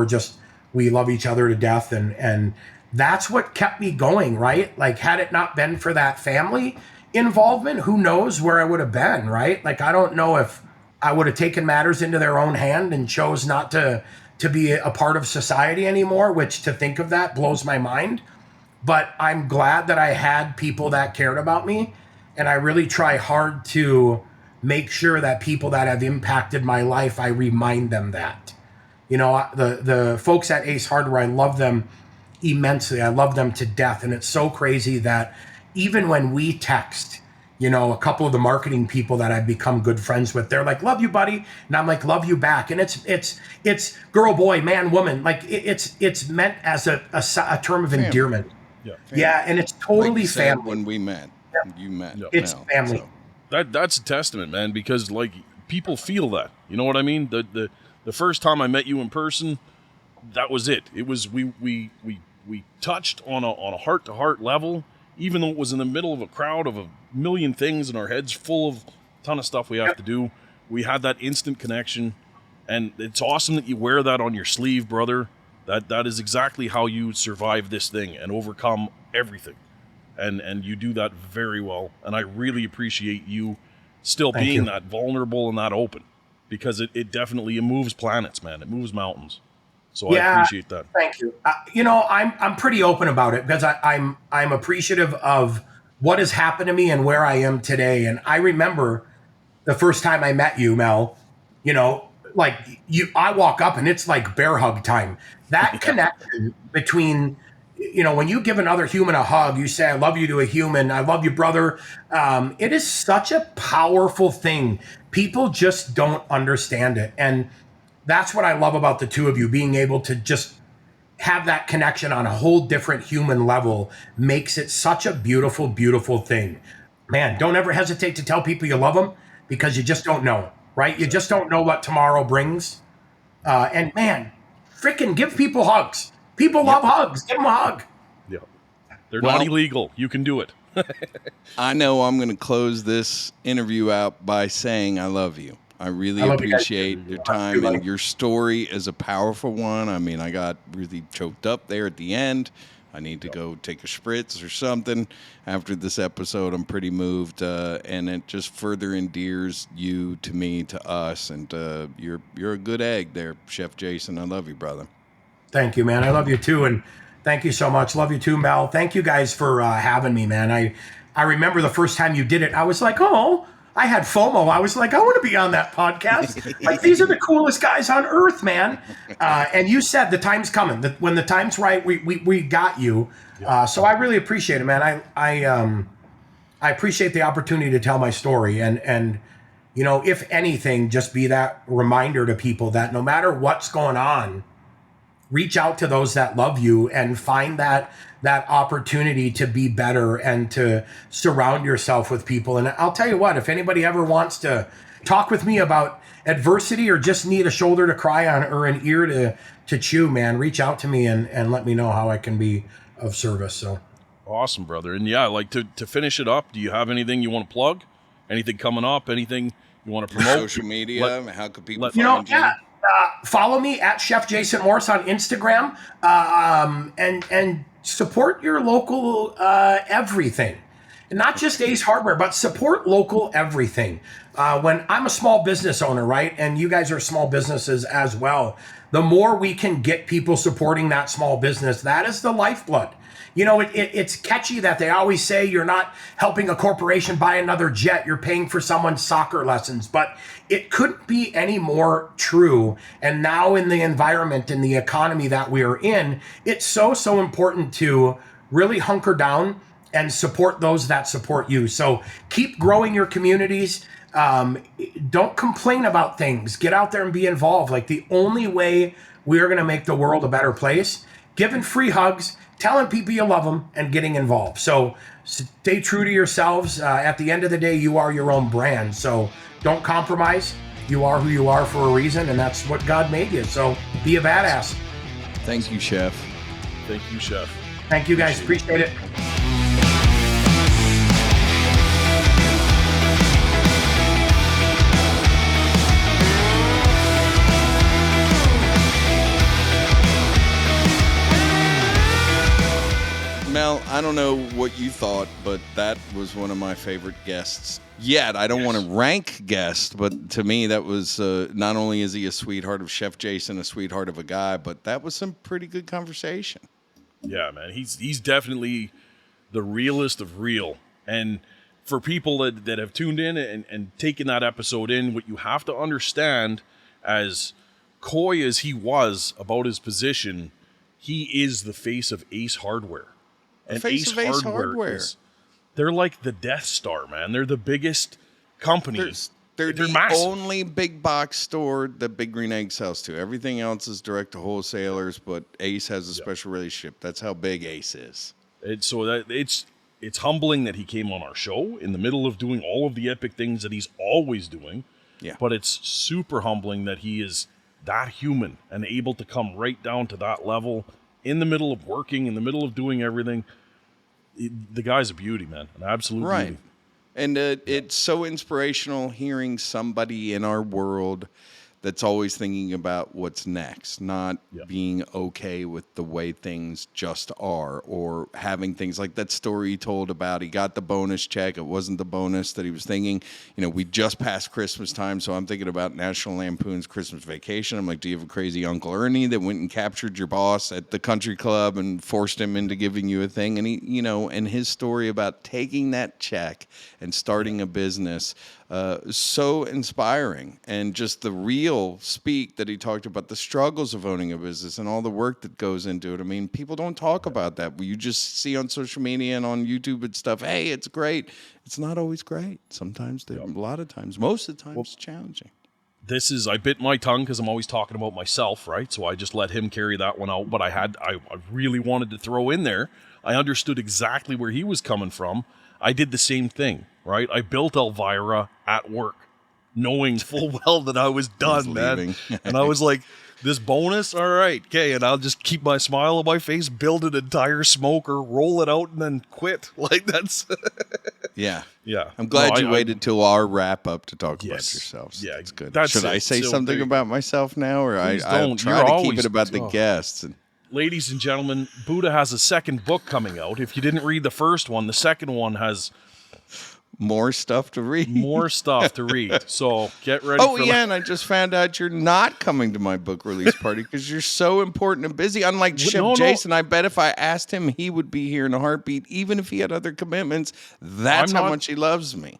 Speaker 4: We love each other to death. And that's what kept me going, right? Like, had it not been for that family involvement, who knows where I would have been, right? Like, I don't know if I would have taken matters into their own hand and chose not to be a part of society anymore, which to think of that blows my mind. But I'm glad that I had people that cared about me. And I really try hard to make sure that people that have impacted my life, I remind them that. The folks at Ace Hardware, I love them immensely. I love them to death. And it's so crazy that even when we text, a couple of the marketing people that I've become good friends with, they're like, "Love you, buddy." And I'm like, "Love you back." And it's girl, boy, man, woman. Like it's meant as a term of endearment. Yeah. And it's totally
Speaker 3: like you said
Speaker 4: family.
Speaker 3: when we met, you met.
Speaker 4: It's
Speaker 3: Mel,
Speaker 4: family.
Speaker 3: so.
Speaker 2: That's a testament, man, because like people feel that. You know what I mean? The first time I met you in person, that was it. It was we touched on a heart-to-heart level, even though it was in the middle of a crowd of a million things and our heads full of a ton of stuff we have to do. We had that instant connection, and it's awesome that you wear that on your sleeve, brother. That is exactly how you survive this thing and overcome everything. And you do that very well. And I really appreciate you still being that vulnerable and that open, because it definitely moves planets, man. It moves mountains. So I appreciate that.
Speaker 4: Thank you. I'm pretty open about it because I'm appreciative of what has happened to me and where I am today. And I remember the first time I met you, Mel. I walk up and it's like bear hug time. That connection between, when you give another human a hug, you say, "I love you" to a human. "I love you, brother." It is such a powerful thing. People just don't understand it. And that's what I love about the two of you, being able to just have that connection on a whole different human level makes it such a beautiful, beautiful thing. man, don't ever hesitate to tell people you love them, because you just don't know, right? You just don't know what tomorrow brings. And man, freaking give people hugs. People love hugs. Give them a hug.
Speaker 2: Yeah. They're
Speaker 3: Well-
Speaker 2: not illegal. You can do it.
Speaker 3: I know I'm going to close this interview out by saying I love you. I really
Speaker 4: I love you guys.
Speaker 3: appreciate your
Speaker 4: Love
Speaker 3: time,
Speaker 4: you, buddy.
Speaker 3: and your story is a powerful one. I mean, I got really choked up there at the end. I need to go take a spritz or something after this episode. I'm pretty moved, and it just further endears you to me, to us, and you're a good egg there, Chef Jason. I love you, brother.
Speaker 4: Thank you, man. I love you too, and thank you so much. Love you too, Mel. Thank you guys for having me, man. I remember the first time you did it, I was like, oh, I had FOMO. I was like, I want to be on that podcast. Like, these are the coolest guys on earth, man. And you said the time's coming. That when the time's right, we got you. So I really appreciate it, man. I appreciate the opportunity to tell my story, and you know, if anything, just be that reminder to people that no matter what's going on, reach out to those that love you and find that opportunity to be better and to surround yourself with people. And I'll tell you what, if anybody ever wants to talk with me about adversity or just need a shoulder to cry on or an ear to chew, man, reach out to me and let me know how I can be of service. So
Speaker 2: Awesome, brother. And yeah, like to finish it up, do you have anything you want to plug? Anything coming up? Anything you want to promote?
Speaker 3: Social media, how can people
Speaker 4: you know,
Speaker 3: find you?
Speaker 4: yeah. Follow me at Chef Jason Morse on Instagram, and support your local everything, and not just Ace Hardware, but support local everything. When I'm a small business owner, right, and you guys are small businesses as well, the more we can get people supporting that small business, that is the lifeblood. You know, it's catchy that they always say you're not helping a corporation buy another jet, you're paying for someone's soccer lessons, but it couldn't be any more true. And now in the environment, in the economy that we are in, it's so important to really hunker down and support those that support you. So keep growing your communities. Don't complain about things. Get out there and be involved. Like, the only way we are going to make the world a better place, giving free hugs, telling people you love them, and getting involved. So stay true to yourselves. At the end of the day, you are your own brand. So don't compromise. You are who you are for a reason, and that's what God made you. So be a badass.
Speaker 3: Thank you, Chef.
Speaker 2: Thank you, Chef.
Speaker 4: Thank you, guys. Appreciate it.
Speaker 3: Mel, I don't know what you thought, but that was one of my favorite guests yet. I don't want to rank guest, but to me, that was not only is he a sweetheart of Chef Jason, a sweetheart of a guy, but that was some pretty good conversation.
Speaker 2: Yeah, man. He's definitely the realest of real. And for people that have tuned in and taken that episode in, what you have to understand, as coy as he was about his position, he is the face of Ace Hardware. And
Speaker 3: face of Ace Hardware.
Speaker 2: They're like the Death Star, man. They're the biggest company.
Speaker 3: They're the
Speaker 2: massive.
Speaker 3: only big box store that Big Green Egg sells to. Everything else is direct to wholesalers, but Ace has a special relationship. That's how big Ace is.
Speaker 2: It's humbling that he came on our show in the middle of doing all of the epic things that he's always doing.
Speaker 3: Yeah.
Speaker 2: But it's super humbling that he is that human and able to come right down to that level in the middle of working, in the middle of doing everything. The guy's a beauty, man. An absolute beauty.
Speaker 3: And it's so inspirational hearing somebody in our world that's always thinking about what's next, not being okay with the way things just are, or having things like that story he told about he got the bonus check. It wasn't the bonus that he was thinking. You know, we just passed Christmas time, so I'm thinking about National Lampoon's Christmas Vacation. I'm like, do you have a crazy Uncle Ernie that went and captured your boss at the country club and forced him into giving you a thing? And he, you know, and his story about taking that check and starting a business, so inspiring. And just the real speak that he talked about, the struggles of owning a business and all the work that goes into it. I mean, people don't talk about that. You just see on social media and on YouTube and stuff, hey, it's great. It's not always great. Sometimes, a lot of times, most of the time, it's challenging.
Speaker 2: I bit my tongue because I'm always talking about myself, right? So I just let him carry that one out. But I really wanted to throw in there. I understood exactly where he was coming from. I did the same thing, right? I built Elvira at work, knowing full well that I was done, man. And I was like, this bonus, all right, okay, and I'll just keep my smile on my face, build an entire smoker, roll it out, and then quit. Like, that's...
Speaker 3: Yeah.
Speaker 2: Yeah.
Speaker 3: I'm glad you waited till our wrap up to talk about yourselves.
Speaker 2: Yeah,
Speaker 3: that's good.
Speaker 2: that's
Speaker 3: Should I say
Speaker 2: So
Speaker 3: something about myself now, or I
Speaker 2: don't.
Speaker 3: try
Speaker 2: You're
Speaker 3: to
Speaker 2: always-
Speaker 3: keep it about the guests?
Speaker 2: Ladies and gentlemen, Buddha has a second book coming out. If you didn't read the first one, the second one has
Speaker 3: More stuff to read.
Speaker 2: more stuff to read. So get ready
Speaker 3: Oh,
Speaker 2: for
Speaker 3: yeah, and I just found out you're not coming to my book release party because you're so important and busy. Unlike Chef
Speaker 2: no.
Speaker 3: Jason, I bet if I asked him, he would be here in a heartbeat, even if he had other commitments. That's how much he loves me.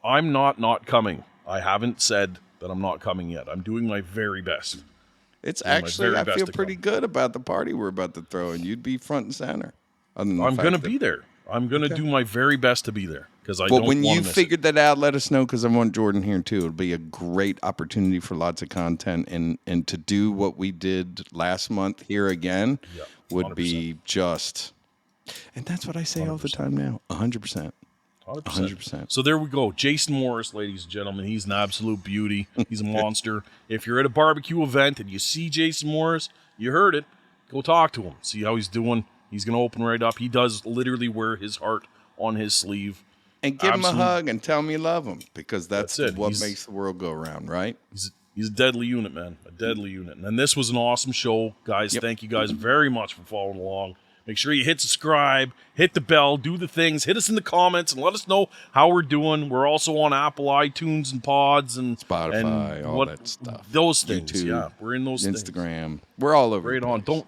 Speaker 2: I'm not coming. I haven't said that I'm not coming yet. I'm doing my very best.
Speaker 3: It's
Speaker 2: Doing my
Speaker 3: actually,
Speaker 2: very
Speaker 3: I
Speaker 2: best
Speaker 3: feel
Speaker 2: to
Speaker 3: pretty
Speaker 2: come.
Speaker 3: good about the party we're about to throw, and you'd be front and center.
Speaker 2: I'm going to be there. I'm going to do my very best to be there because I
Speaker 3: Well,
Speaker 2: don't
Speaker 3: when
Speaker 2: want
Speaker 3: you
Speaker 2: to miss
Speaker 3: figured that out, let us know because I want Jordan here too. It'll be a great opportunity for lots of content, and to do what we did last month here again would be just. And that's what I say all the time now. 100%. 100%.
Speaker 2: So there we go. Jason Morse, ladies and gentlemen. He's an absolute beauty. He's a monster. If you're at a barbecue event and you see Jason Morse, you heard it. Go talk to him. See how he's doing. He's going to open right up. He does literally wear his heart on his sleeve.
Speaker 3: And give him a hug and tell him you love him because that's
Speaker 2: it.
Speaker 3: what makes the world go around, right?
Speaker 2: He's a deadly unit, man. A deadly unit. And this was an awesome show, guys. Thank you guys very much for following along. Make sure you hit subscribe, hit the bell, do the things, hit us in the comments, and let us know how we're doing. We're also on Apple, iTunes, and Pods, and
Speaker 3: Spotify,
Speaker 2: and
Speaker 3: all that stuff.
Speaker 2: Those things,
Speaker 3: YouTube,
Speaker 2: yeah. We're in those things.
Speaker 3: Instagram. We're all over.
Speaker 2: Right on. Don't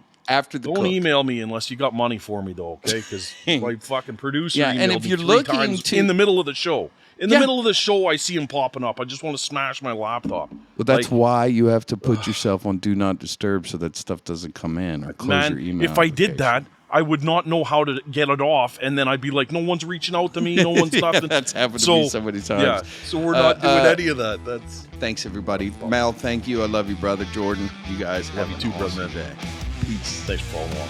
Speaker 2: email me unless you got money for me, though, okay? Because my fucking producer emailed
Speaker 3: and if
Speaker 2: me
Speaker 3: you're
Speaker 2: 3
Speaker 3: looking
Speaker 2: times in the middle of the show. In the middle of the show, I see him popping up. I just want to smash my laptop.
Speaker 3: Well, that's why you have to put yourself on Do Not Disturb so that stuff doesn't come in or close your email.
Speaker 2: If I did that, I would not know how to get it off, and then I'd be like, no one's reaching out to me, no one's nothing.
Speaker 3: That's happened to me so many times.
Speaker 2: Yeah, so we're not doing any of that.
Speaker 3: Thanks, everybody. Mel, thank you. I love you, brother. Jordan, you guys have
Speaker 2: you too, brother.
Speaker 3: day. Peace.
Speaker 2: Thanks for following along.